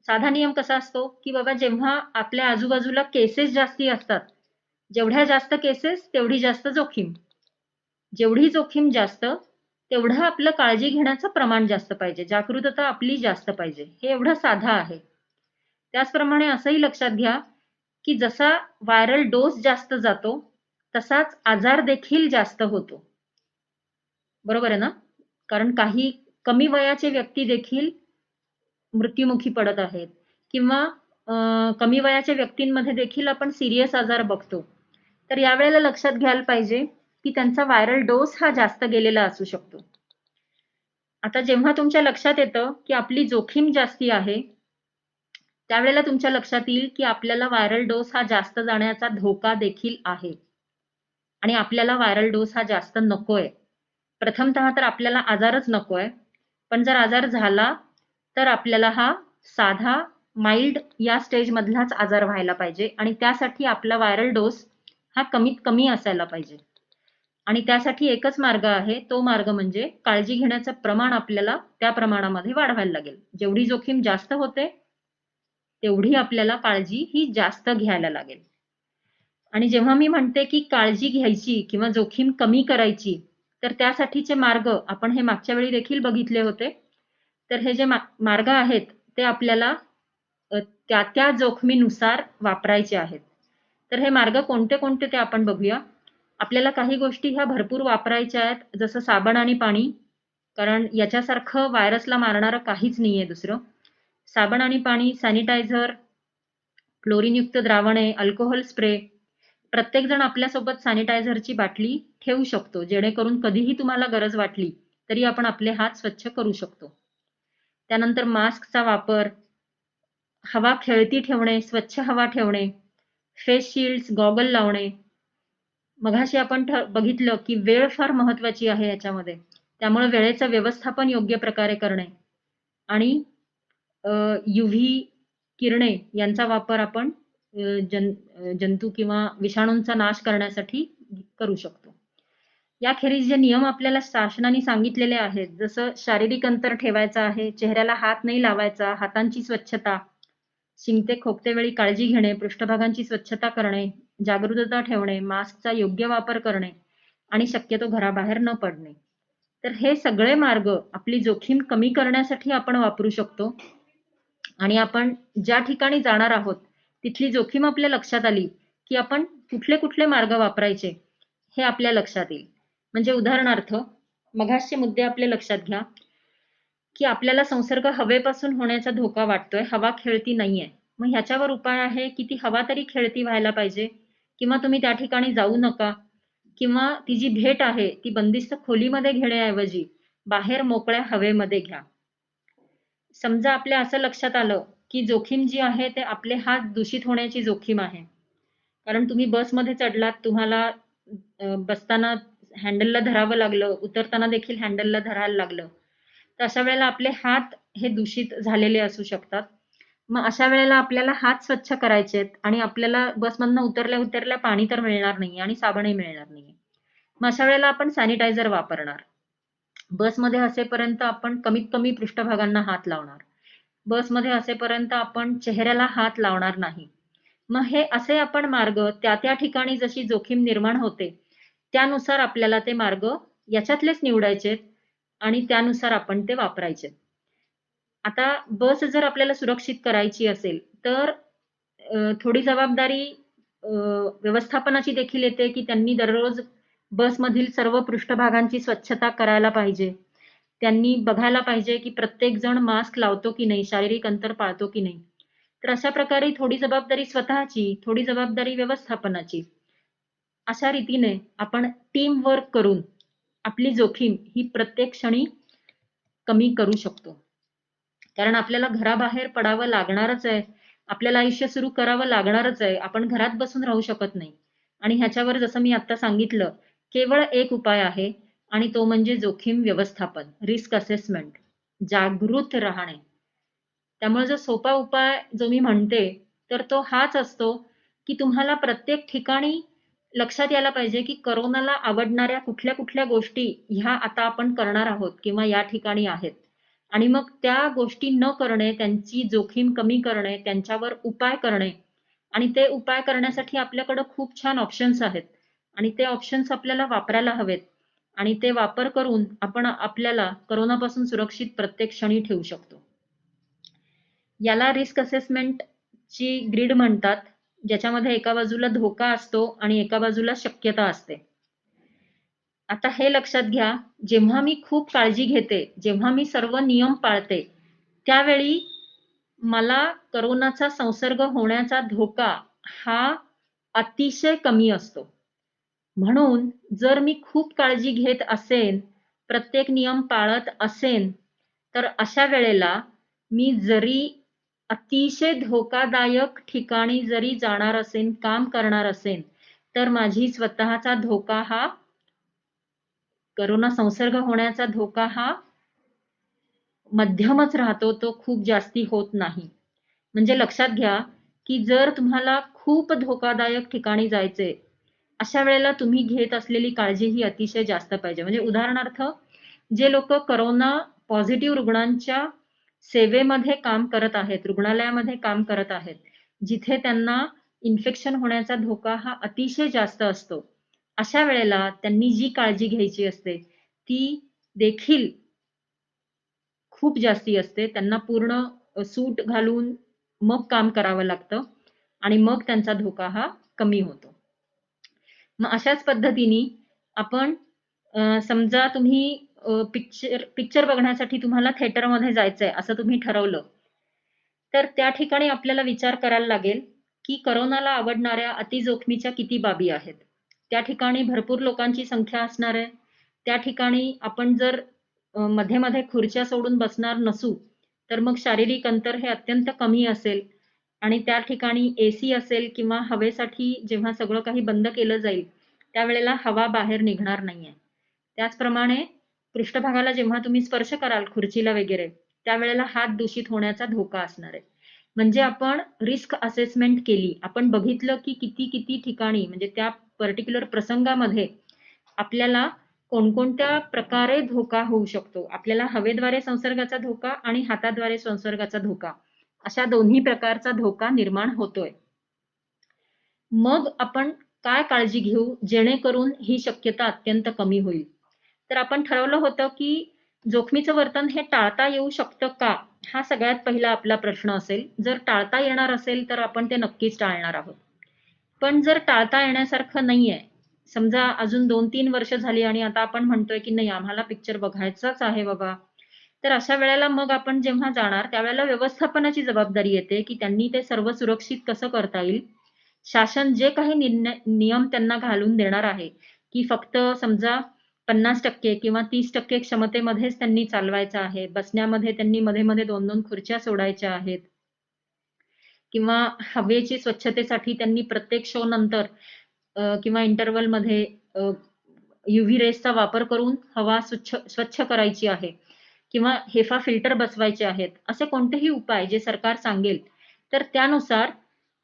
साधा नियम कसा असतो, की बाबा जेव्हा आपल्या आजूबाजूला केसेस जास्ती असतात, जेवढ्या जास्त केसेस तेवढी जास्त जोखीम. जेवढी जोखीम जास्त, तेवढं आपलं काळजी घेण्याचं प्रमाण जास्त पाहिजे. जागरूकता आपली जास्त पाहिजे. हे एवढं साधं आहे. त्याचप्रमाणे असंही लक्षात घ्या, की जसा व्हायरल डोस जास्त जातो, तसाच आजार देखील जास्त होतो. बरोबर आहे ना? कारण काही कमी वयाचे व्यक्ती देखील मृत्युमुखी पडत आहेत किंवा कमी वयाच्या व्यक्तींमध्ये देखील आपण सीरियस आजार बघतो. तर यावेळेला लक्षात घ्यायला पाहिजे, की त्यांचा व्हायरल डोस हा जास्त गेलेला असू शकतो. आता जेव्हा तुमच्या लक्षात येतं, की आपली जोखीम जास्ती आहे, त्यावेळेला तुमच्या लक्षात येईल, की आपल्याला व्हायरल डोस हा जास्त जाण्याचा धोका देखील आहे आणि आपल्याला व्हायरल डोस हा जास्त नकोय. प्रथमतः तर आपल्याला आजारच नकोय. पण जर आजार झाला, तर आपल्याला हा साधा, माइल्ड या स्टेजमधलाच आजार व्हायला पाहिजे आणि त्यासाठी आपला व्हायरल डोस हा कमीत कमी असायला पाहिजे. आणि त्यासाठी एकच मार्ग आहे, तो मार्ग म्हणजे काळजी घेण्याचं प्रमाण आपल्याला त्या प्रमाणामध्ये वाढवायला लागेल. जेवढी जोखीम जास्त होते, तेवढी आपल्याला काळजी ही जास्त घ्यायला लागेल. आणि जेव्हा मी म्हणते, की काळजी घ्यायची किंवा जोखीम कमी करायची, तर त्यासाठीचे मार्ग आपण हे मागच्या वेळी देखील बघितले होते. तर हे जे मार्ग आहेत, ते आपल्याला त्या जोखमीनुसार वापरायचे आहेत. तर हे मार्ग कोणते-कोणते ते आपण बघूया. आपल्याला काही गोष्टी ह्या भरपूर वापरायच्या आहेत, जसं साबण आणि पाणी. कारण याच्यासारखं व्हायरसला मारणारं काहीच नाहीये दुसरं. साबण आणि पाणी, सॅनिटायझर, क्लोरीनयुक्त द्रावणे, अल्कोहोल स्प्रे. प्रत्येकजण आपल्यासोबत सॅनिटायझरची बाटली ठेवू शकतो, जेणेकरून कधीही तुम्हाला गरज वाटली, तरी आपण आपले हात स्वच्छ करू शकतो. त्यानंतर मास्कचा वापर, हवा खेळती ठेवणे, स्वच्छ हवा ठेवणे, फेस शिल्ड्स, गॉगल लावणे. मघाशी आपण बघितलं, की वेळ फार महत्वाची आहे याच्यामध्ये. त्यामुळे वेळेचं व्यवस्थापन योग्य प्रकारे करणे आणि यूव्ही किरणे यांचा वापर आपण जंतू किंवा विषाणूंचा नाश करण्यासाठी करू शकतो. याखेरीज जे नियम आपल्याला शासनाने सांगितलेले आहेत, जसं शारीरिक अंतर ठेवायचं आहे, चेहऱ्याला हात नाही लावायचा, हातांची स्वच्छता, शिंकते खोकते वेळी काळजी घेणे, पृष्ठभागांची स्वच्छता करणे, जागरूकता ठेवणे, मास्कचा योग्य वापर करणे आणि शक्यतो घराबाहेर न पडणे. तर हे सगळे मार्ग आपली जोखीम कमी करण्यासाठी आपण वापरू शकतो आणि आपण ज्या ठिकाणी जाणार आहोत, तिथली जोखीम आपल्या लक्षात आली, की आपण कुठले-कुठले मार्ग वापरायचे हे आपल्या लक्षात येईल. म्हणजे उदाहरणार्थ, मघासचे मुद्दे आपल्या लक्षात घ्या, की आपल्याला संसर्ग हवेपासून होण्याचा धोका वाटतोय, हवा खेळती नाहीये. मग ह्याच्यावर उपाय आहे, की ती हवा तरी खेळती व्हायला पाहिजे किंवा तुम्ही त्या ठिकाणी जाऊ नका किंवा ती जी भेट आहे, ती बंदिस्त खोलीमध्ये घेण्याऐवजी बाहेर मोकळ्या हवेमध्ये घ्या. समजा आपल्या असं लक्षात आलं की जोखीम जी आहे ते आपले हात दूषित होण्याची जोखीम आहे. कारण तुम्ही बसमध्ये चढलात, तुम्हाला बसताना हँडलला धरावं लागलं, उतरताना देखील हँडलला धरायला लागलं. तर अशा वेळेला आपले हात हे दूषित झालेले असू शकतात. मग अशा वेळेला आपल्याला हात स्वच्छ करायचे आहेत आणि आपल्याला बसमधनं उतरल्या उतरल्या पाणी तर मिळणार नाही आणि साबणही मिळणार नाही. मग अशा वेळेला आपण सॅनिटायझर वापरणार. बसमध्ये असेपर्यंत आपण कमीत कमी पृष्ठभागांना हात लावणार. बसमध्ये असेपर्यंत आपण चेहऱ्याला हात लावणार नाही. मग हे असे आपण मार्ग त्या त्या ठिकाणी जशी जोखीम निर्माण होते त्यानुसार आपल्याला ते मार्ग याच्यातलेच निवडायचे आणि त्यानुसार आपण ते वापरायचे. आता बस जर आपल्याला सुरक्षित करायची असेल तर थोडी जबाबदारी व्यवस्थापनाची देखील येते की त्यांनी दररोज बसमधील सर्व पृष्ठभागांची स्वच्छता करायला पाहिजे. त्यांनी बघायला पाहिजे की प्रत्येक जण मास्क लावतो की नाही, शारीरिक अंतर पाळतो की नाही. तर अशा प्रकारे थोडी जबाबदारी स्वतःची, थोडी जबाबदारी व्यवस्थापनाची. अशा रीतीने आपण टीम वर्क करून आपली जोखीम ही प्रत्येक क्षणी कमी करू शकतो. कारण आपल्याला घराबाहेर पडावं लागणारच आहे. आपल्याला आयुष्य सुरू करावं लागणारच आहे. आपण घरात बसून राहू शकत नाही. आणि ह्याच्यावर जसं मी आता सांगितलं, केवळ एक उपाय आहे आणि तो म्हणजे जोखीम व्यवस्थापन, रिस्क असेसमेंट, जागृत राहणे. त्यामुळे जो सोपा उपाय जो मी म्हणते, तर तो हाच असतो, की तुम्हाला प्रत्येक ठिकाणी लक्षात यायला पाहिजे, की कोरोनाला आवडणाऱ्या कुठल्या कुठल्या गोष्टी ह्या आता आपण करणार आहोत किंवा या ठिकाणी आहेत. आणि मग त्या गोष्टी न करणे, त्यांची जोखीम कमी करणे, त्यांच्यावर उपाय करणे आणि ते उपाय करण्यासाठी आपल्याकडं खूप छान ऑप्शन्स आहेत आणि ते ऑप्शन्स आपल्याला वापरायला हवेत आणि ते वापर करून आपण आपल्याला कोरोनापासून सुरक्षित प्रत्येक क्षणी ठेवू शकतो. याला रिस्क असेसमेंटची ग्रीड म्हणतात, ज्याच्यामध्ये एका बाजूला धोका असतो आणि एका बाजूला शक्यता असते. आता हे लक्षात घ्या, जेव्हा मी खूप काळजी घेते, जेव्हा मी सर्व नियम पाळते, त्यावेळी मला कोरोनाचा संसर्ग होण्याचा धोका हा अतिशय कमी असतो. म्हणून जर मी खूप काळजी घेत असेन, प्रत्येक नियम पाळत असेन, तर अशा वेळेला मी जरी अतिशय धोकादायक ठिकाणी जरी जाणार असेन, काम करणार असेन, तर माझी स्वतःचा धोका हा कोरोना संसर्ग होण्याचा धोका हा मध्यमच राहतो, तो खूप जास्ती होत नाही. म्हणजे लक्षात घ्या, की जर तुम्हाला खूप धोकादायक ठिकाणी जायचंय, अशा वेळेला तुम्ही घेत असलेली काळजी ही अतिशय जास्त पाहिजे. म्हणजे उदाहरणार्थ, जे लोक कोरोना पॉझिटिव्ह रुग्णांच्या सेवेमध्ये काम करत आहेत, रुग्णालयामध्ये काम करत आहेत, जिथे त्यांना इन्फेक्शन होण्याचा धोका हा अतिशय जास्त असतो. अशा वेळेला त्यांनी जी काळजी घ्यायची असते, ती देखील खूप जास्ती असते. त्यांना पूर्ण सूट घालून मग काम करावं लागतं आणि मग त्यांचा धोका हा कमी होतो. मग अशाच पद्धतीने आपण समजा तुम्ही पिक्चर बघण्यासाठी तुम्हाला थिएटरमध्ये जायचंय असं तुम्ही ठरवलं, तर त्या ठिकाणी आपल्याला विचार करायला लागेल, की कोरोनाला आवडणाऱ्या अतिजोखमीच्या किती बाबी आहेत. त्या ठिकाणी भरपूर लोकांची संख्या असणार आहे. त्या ठिकाणी आपण जर मध्ये मध्ये खुर्च्या सोडून बसणार नसू, तर मग शारीरिक अंतर हे अत्यंत कमी असेल आणि त्या ठिकाणी एसी असेल किंवा हवेसाठी जेव्हा सगळं काही बंद केलं जाईल, त्यावेळेला हवा बाहेर निघणार नाहीये. त्याचप्रमाणे पृष्ठभागाला जेव्हा तुम्ही स्पर्श कराल खुर्चीला वगैरे, त्यावेळेला हात दूषित होण्याचा धोका असणार आहे. म्हणजे आपण रिस्क असेसमेंट केली. आपण बघितलं की किती किती ठिकाणी म्हणजे त्या पर्टिक्युलर प्रसंगामध्ये आपल्याला कोणकोणत्या प्रकारे धोका होऊ शकतो. आपल्याला हवेद्वारे संसर्गाचा धोका आणि हाताद्वारे संसर्गाचा धोका अशा दोन्ही प्रकारचा धोका निर्माण होतोय. मग आपण काय काळजी घेऊ जेणेकरून ही शक्यता अत्यंत कमी होईल. तर आपण ठरवलं होतं की जोखमीचं वर्तन हे टाळता येऊ शकतं का? हा सगळ्यात पहिला आपला प्रश्न असेल. जर टाळता येणार असेल तर आपण ते नक्कीच टाळणार आहोत. पण जर टाळता येण्यासारखं नाहीये, समजा अजून 2-3 वर्ष झाली आणि आता आपण म्हणतोय की नाही आम्हाला पिक्चर बघायचाच आहे बाबा. तर अशा वेळेला मग आपण जेव्हा जाणार त्यावेळेला व्यवस्थापनाची जबाबदारी येते की त्यांनी ते सर्व सुरक्षित कसं करता येईल. शासन जे काही नियम त्यांना घालून देणार आहे, की फक्त समजा 50% किंवा 30% क्षमतेमध्येच त्यांनी चालवायचं आहे. बसण्यामध्ये त्यांनी मध्ये मध्ये 2-2 खुर्च्या सोडायच्या आहेत. किंवा हवेची स्वच्छतेसाठी त्यांनी प्रत्येक शो नंतर किंवा इंटरव्हलमध्ये UV रेसचा वापर करून हवा स्वच्छ करायची आहे किंवा हेफा फिल्टर बसवायचे आहेत. असे कोणतेही उपाय जे सरकार सांगेल, तर त्यानुसार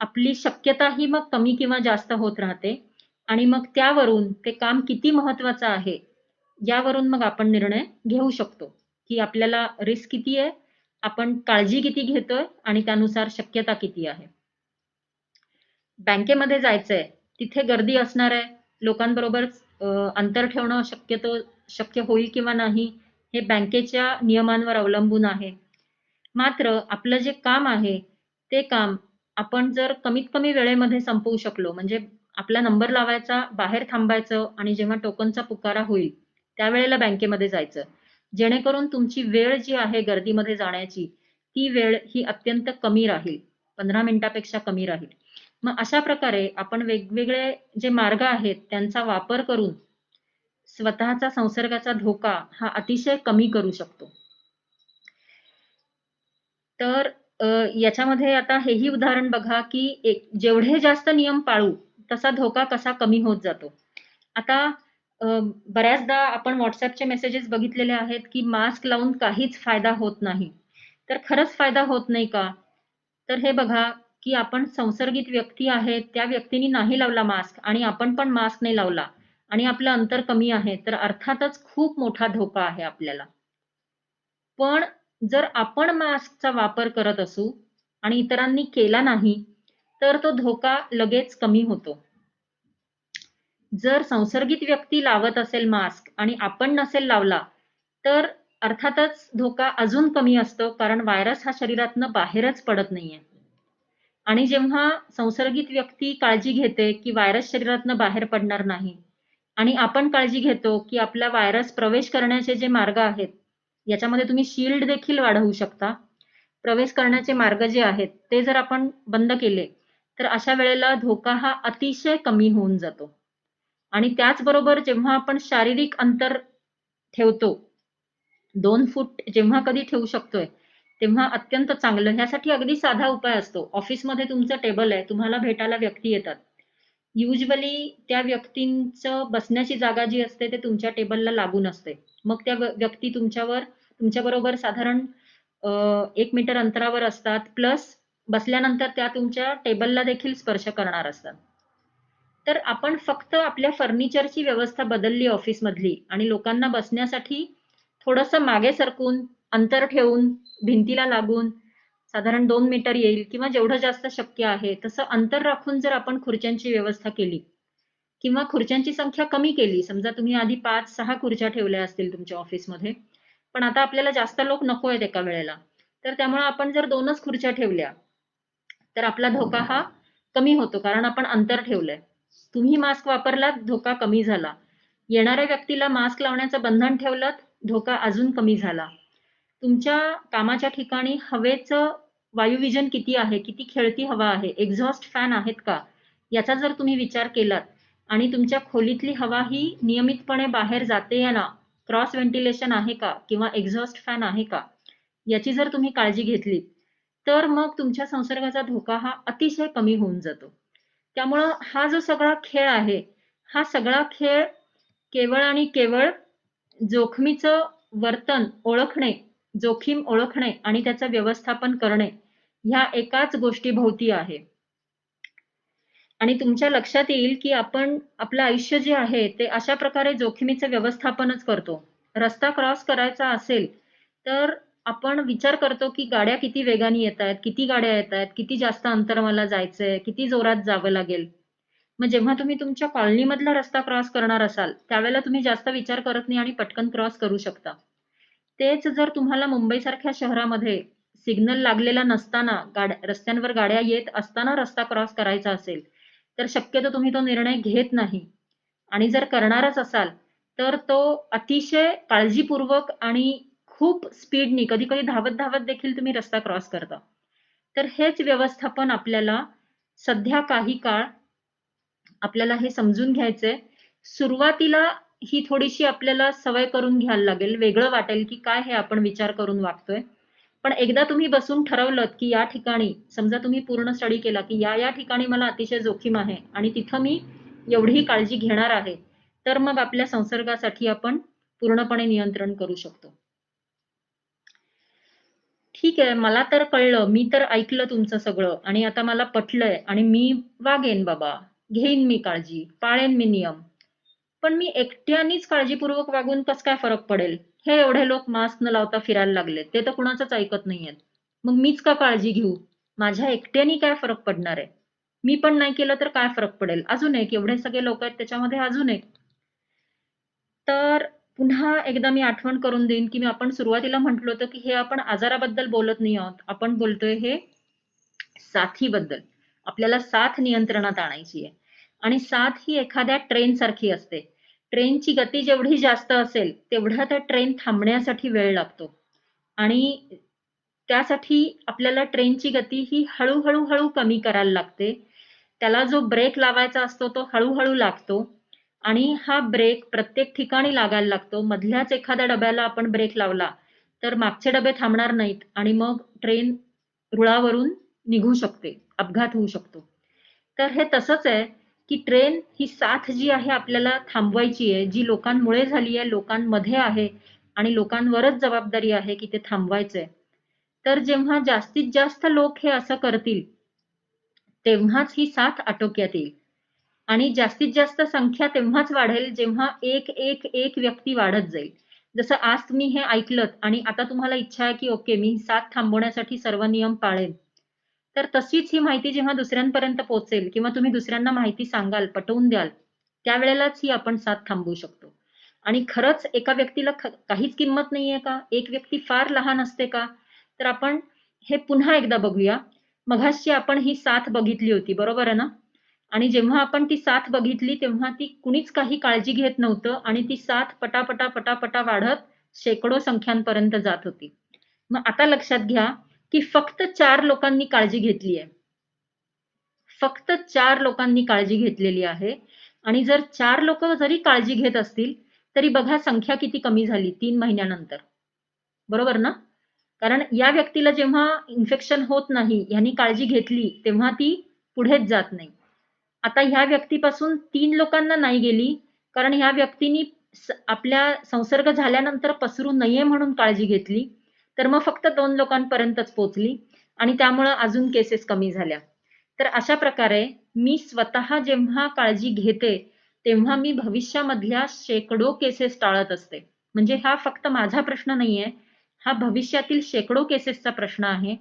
आपली शक्यता ही मग कमी किंवा जास्त होत राहते आणि मग त्यावरून ते काम किती महत्वाचं आहे, यावरून मग आपण निर्णय घेऊ शकतो, की आपल्याला रिस्क किती आहे, आपण काळजी किती घेतोय आणि त्यानुसार शक्यता किती आहे. बँकेमध्ये जायचंय, तिथे गर्दी असणार आहे. लोकांबरोबर अंतर ठेवणं शक्य होईल किंवा नाही, हे बँकेच्या नियमांवर अवलंबून आहे. मात्र आपलं जे काम आहे, ते काम आपण जर कमीत कमी वेळेमध्ये संपवू शकलो, म्हणजे आपला नंबर लावायचा, बाहेर थांबायचं आणि जेव्हा टोकनचा पुकारा होईल, त्यावेळेला बँकेमध्ये जायचं. जेणेकरून तुमची वेळ जी आहे गर्दीमध्ये जाण्याची, ती वेळ ही अत्यंत कमी राहील. 15 मिनिटापेक्षा कमी राहील. मग अशा प्रकारे आपण वेगवेगळे जे मार्ग आहेत, त्यांचा वापर करून स्वतःचा संसर्गाचा धोका हा अतिशय कमी करू शकतो. तर याच्यामध्ये आता हेही उदाहरण बघा, की जेवढे जास्त नियम पाळू, तसा धोका कसा कमी होत जातो. आता बऱ्याचदा आपण WhatsAppचे मेसेजेस बघितलेले आहेत, की मास्क लावून काहीच फायदा होत नाही. तर खरंच फायदा होत नाही का? तर हे बघा, की आपण संसर्गित व्यक्ती आहे, त्या व्यक्तीने नाही लावला मास्क आणि आपण पण मास्क नाही लावला आणि आपलं अंतर कमी आहे, तर अर्थातच खूप मोठा धोका आहे आपल्याला. पण जर आपण मास्कचा वापर करत असू आणि इतरांनी केला नाही, तर तो धोका लगेच कमी होतो. जर संसर्गित व्यक्ती लावत असेल मास्क आणि आपण नसेल लावला, तर अर्थातच धोका अजून कमी असतो, कारण व्हायरस हा शरीरातनं बाहेरच पडत नाहीये. आणि जेव्हा संसर्गित व्यक्ती काळजी घेते, की व्हायरस शरीरातनं बाहेर पडणार नाही आणि आपण काळजी घेतो, की आपला व्हायरस प्रवेश करण्याचे जे मार्ग आहेत, याच्यामध्ये तुम्ही शील्ड देखील वाढवू शकता. प्रवेश करण्याचे मार्ग जे आहेत, ते जर आपण बंद केले, तर अशा वेळेला धोका हा अतिशय कमी होऊन जातो. आणि त्याचबरोबर जेव्हा आपण शारीरिक अंतर ठेवतो, 2 फूट जेव्हा कधी ठेवू शकतोय, तेव्हा अत्यंत चांगलं. ह्यासाठी अगदी साधा उपाय असतो. ऑफिसमध्ये तुमचं टेबल आहे, तुम्हाला भेटायला व्यक्ती येतात. युजुअली त्या व्यक्तींचं बसण्याची जागा जी असते, ते तुमच्या टेबलला लागून असते. मग त्या व्यक्ती तुमच्याबरोबर साधारण 1 मीटर अंतरावर असतात. प्लस बसल्यानंतर त्या तुमच्या टेबलला देखील स्पर्श करणार असतात. तर आपण फक्त आपल्या फर्निचरची व्यवस्था बदलली ऑफिसमधली आणि लोकांना बसण्यासाठी थोडंसं मागे सरकून, अंतर ठेवून, भिंतीला लागून साधारण 2 मीटर येईल किंवा जेवढं जास्त शक्य आहे तसं अंतर राखून जर आपण खुर्च्यांची व्यवस्था केली किंवा खुर्च्यांची संख्या कमी केली, समजा तुम्ही आधी 5-6 खुर्च्या ठेवल्या असतील तुमच्या ऑफिसमध्ये, पण आता आपल्याला जास्त लोक नको आहेत एका वेळेला, तर त्यामुळे आपण जर 2च खुर्च्या ठेवल्या, तर आपला धोका हा कमी होतो, कारण आपण अंतर ठेवलंय. तुम्ही मास्क वापरलात, धोका कमी झाला. येणाऱ्या व्यक्तीला मास्क लावण्याचं बंधन ठेवलं, धोका अजून कमी झाला. तुमच्या कामाच्या ठिकाणी हवेचं वायुविजन किती आहे, किती खेळती हवा आहे, एक्झॉस्ट फॅन आहेत का, याचा जर तुम्ही विचार केलात आणि तुमच्या खोलीतली हवा ही नियमितपणे बाहेर जाते या ना, क्रॉस व्हेंटिलेशन आहे का किंवा एक्झॉस्ट फॅन आहे का, याची जर तुम्ही काळजी घेतली, तर मग तुमच्या संसर्गाचा धोका हा अतिशय कमी होऊन जातो. त्यामुळं हा जो सगळा खेळ आहे, हा सगळा खेळ केवळ आणि केवळ जोखमीचं वर्तन ओळखणे, जोखीम ओळखणे आणि त्याचं व्यवस्थापन करणे, ह्या एकाच गोष्टीभोवती आहे. आणि तुमच्या लक्षात येईल, की आपण आपलं आयुष्य जे आहे, ते अशा प्रकारे जोखमीचं व्यवस्थापनच करतो. रस्ता क्रॉस करायचा असेल, तर आपण विचार करतो, की गाड्या किती वेगाने येतायत, किती गाड्या येतायत, किती जास्त अंतर मला जायचंय, किती जोरात जावं लागेल. मग जेव्हा तुम्ही तुमच्या कॉलनीमधला रस्ता क्रॉस करणार असाल, त्यावेळेला तुम्ही जास्त विचार करत नाही आणि पटकन क्रॉस करू शकता. तेच जर तुम्हाला मुंबईसारख्या शहरामध्ये सिग्नल लागलेला नसताना, रस्त्यांवर गाड्या येत असताना रस्ता क्रॉस करायचा असेल, तर शक्यतो तुम्ही तो निर्णय घेत नाही. आणि जर करणारच असाल, तर तो अतिशय काळजीपूर्वक आणि खूप स्पीडनी, कधी-कधी धावत-धावत देखील तुम्ही रस्ता क्रॉस करता. तर हेच व्यवस्थापन आपल्याला सध्या काही काळ आपल्याला हे समजून घ्यायचंय. सुरुवातीला ही थोडीशी आपल्याला सवय करून घ्यायला लागेल. वेगळं वाटेल की काय हे आपण विचार करून वागतोय. पण एकदा तुम्ही बसून ठरवलत की या ठिकाणी समजा तुम्ही पूर्ण स्टडी केला की या ठिकाणी मला अतिशय जोखीम आहे आणि तिथं मी एवढी काळजी घेणार आहे, तर मग आपल्या संसर्गासाठी आपण पूर्णपणे नियंत्रण करू शकतो. ठीक आहे, मला तर कळलं, मी तर ऐकलं तुमचं सगळं आणि आता मला पटलंय आणि मी वागेन बाबा, घेईन मी काळजी, पाळेन मी नियम. पण मी एकट्यानेच काळजीपूर्वक वागून कसं काय फरक पडेल? हे एवढे लोक मास्क न लावता फिरायला लागलेत, ते तर कुणाचंच ऐकत नाहीयेत. मग मीच का काळजी घेऊ? माझ्या एकट्याने काय फरक पडणार आहे? मी पण नाही केलं तर काय फरक पडेल? अजून एक, एवढे सगळे लोक आहेत त्याच्यामध्ये अजून एक. तर पुन्हा एकदा मी आठवण करून देईन, की आपण सुरुवातीला म्हटलं होतं, की हे आपण आजाराबद्दल बोलत नाही आहोत. आपण बोलतोय हे साथीबद्दल. आपल्याला साथ नियंत्रणात आणायची आहे. आणि साथ ही एखाद्या ट्रेनसारखी असते. ट्रेनची गती जेवढी जास्त असेल, तेवढा त्या ट्रेन थांबण्यासाठी वेळ लागतो. आणि त्यासाठी आपल्याला ट्रेनची गती ही हळू कमी करायला लागते. त्याला जो ब्रेक लावायचा असतो तो हळू लागतो. आणि हा ब्रेक प्रत्येक ठिकाणी लागायला लागतो. मधल्याच एखाद्या डब्याला आपण ब्रेक लावला, तर मागचे डबे थांबणार नाहीत आणि मग ट्रेन रुळावरून निघू शकते, अपघात होऊ शकतो. तर हे तसंच आहे, की ट्रेन ही साथ जी आहे आपल्याला थांबवायची आहे, जी लोकांमुळे झाली आहे, लोकांमध्ये आहे आणि लोकांवरच जबाबदारी आहे, की ते थांबवायचंय. तर जेव्हा जास्तीत जास्त लोक हे असं करतील, तेव्हाच ही साथ आटोक्यात येईल. आणि जास्तीत जास्त संख्या तेव्हाच वाढेल जेव्हा एक व्यक्ती वाढत जाईल. जसं आज तुम्ही हे ऐकलत आणि आता तुम्हाला इच्छा आहे की ओके मी साथ थांबवण्यासाठी सर्व नियम पाळेन. तर तशीच ही माहिती जेव्हा दुसऱ्यांपर्यंत पोहोचेल किंवा तुम्ही दुसऱ्यांना माहिती सांगाल, पटवून द्याल, त्यावेळेलाच ही आपण साथ थांबवू शकतो. आणि खरंच एका व्यक्तीला काहीच किंमत नाहीये का? एक व्यक्ती फार लहान असते का? तर आपण हे पुन्हा एकदा बघूया. मघाशी आपण ही साथ बघितली होती, बरोबर आहे ना? आणि जेव्हा आपण ती साथ बघितली तेव्हा ती कुणीच काही काळजी घेत नव्हतं आणि ती साथ पटापटा वाढत शेकडो संख्यांपर्यंत जात होती. मग आता लक्षात घ्या, की फक्त 4 लोकांनी काळजी घेतली आहे. फक्त 4 लोकांनी काळजी घेतलेली आहे आणि जर 4 लोक जरी काळजी घेत असतील, तरी बघा संख्या किती कमी झाली 3 महिन्यानंतर. बरोबर ना? कारण या व्यक्तीला जेव्हा इन्फेक्शन होत नाही, ह्यांनी काळजी घेतली, तेव्हा ती पुढेच जात नाही. आता ह्या व्यक्तीपासून 3 लोकांना नाही गेली, कारण ह्या व्यक्तीनी आपल्या संसर्ग झाल्यानंतर पसरू नये म्हणून काळजी घेतली. तर मग फक्त 2 लोकांपर्यंतच पोहोचली आणि त्यामुळं अजून केसेस कमी झाल्या. तर अशा प्रकारे मी स्वतः जेव्हा काळजी घेते, तेव्हा मी भविष्यामधल्या शेकडो केसेस टाळत असते. म्हणजे हा फक्त माझा प्रश्न नाहीये, हा भविष्यातील शेकडो केसेसचा प्रश्न आहे.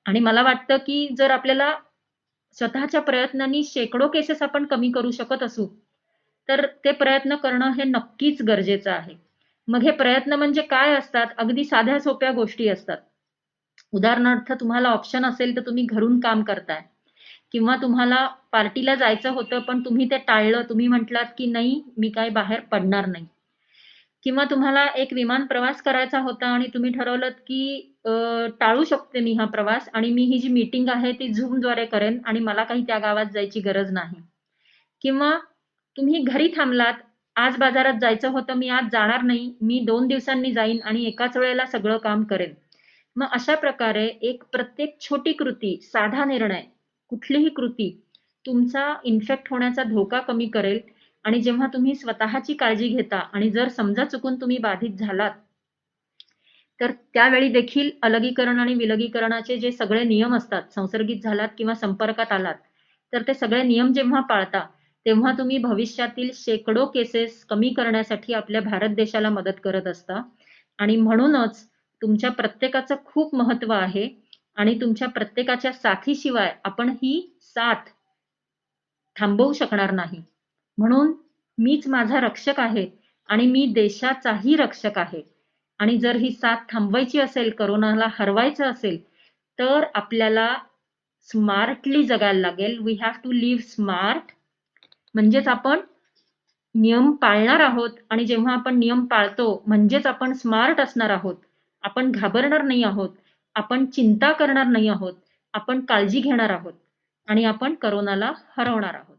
आणि मला वाटतं, की जर आपल्याला स्वतःच्या प्रयत्नांनी शेकडो केसेस आपण कमी करू शकत असू, तर ते प्रयत्न करणं हे नक्कीच गरजेचं आहे. मग हे प्रयत्न म्हणजे काय असतात? अगदी साध्या सोप्या गोष्टी असतात. उदाहरणार्थ तुम्हाला ऑप्शन असेल तर तुम्ही घरून काम करताय किंवा तुम्हाला पार्टीला जायचं होतं, पण तुम्ही ते टाळलं. तुम्ही म्हटलात, की "नाही, मी काही बाहेर पडणार नाही." किंवा तुम्हाला एक विमान प्रवास करायचा होता आणि तुम्ही ठरवलंत, की टाळू शकते मी हा प्रवास आणि मी ही जी मीटिंग आहे ती Zoomद्वारे करेन आणि मला काही त्या गावात जायची गरज नाही. किंवा तुम्ही घरी थांबलात, आज बाजारात जायचं होतं, मी आज जाणार नाही, मी 2 दिवसांनी जाईन आणि एकाच वेळेला सगळं काम करेन. मग अशा प्रकारे एक प्रत्येक छोटी कृती, साधा निर्णय, कुठलीही कृती तुमचा इन्फेक्ट होण्याचा धोका कमी करेल आणि जेव्हा तुम्ही स्वतःची काळजी घेता आणि जर समजा चुकून तुम्ही बाधित झालात, तर त्यावेळी देखील अलगीकरण आणि विलगीकरणाचे जे सगळे नियम असतात, संसर्गित झालात किंवा संपर्कात आलात, तर ते सगळे नियम जेव्हा पाळता, तेव्हा तुम्ही भविष्यातील शेकडो केसेस कमी करण्यासाठी आपल्या भारत देशाला मदत करत असता. आणि म्हणूनच तुमच्या प्रत्येकाचं खूप महत्त्व आहे आणि तुमच्या प्रत्येकाच्या साथीशिवाय आपण ही साथ थांबवू शकणार नाही. म्हणून मीच माझा रक्षक आहे आणि मी देशाचाही रक्षक आहे. आणि जर ही साथ थांबवायची असेल, कोरोनाला हरवायचं असेल, तर आपल्याला स्मार्टली जगायला लागेल. We have to live smart. म्हणजेच आपण नियम पाळणार आहोत आणि जेव्हा आपण नियम पाळतो म्हणजेच आपण स्मार्ट असणार आहोत. आपण घाबरणार नाही आहोत. आपण चिंता करणार नाही आहोत. आपण काळजी घेणार आहोत आणि आपण कोरोनाला हरवणार आहोत.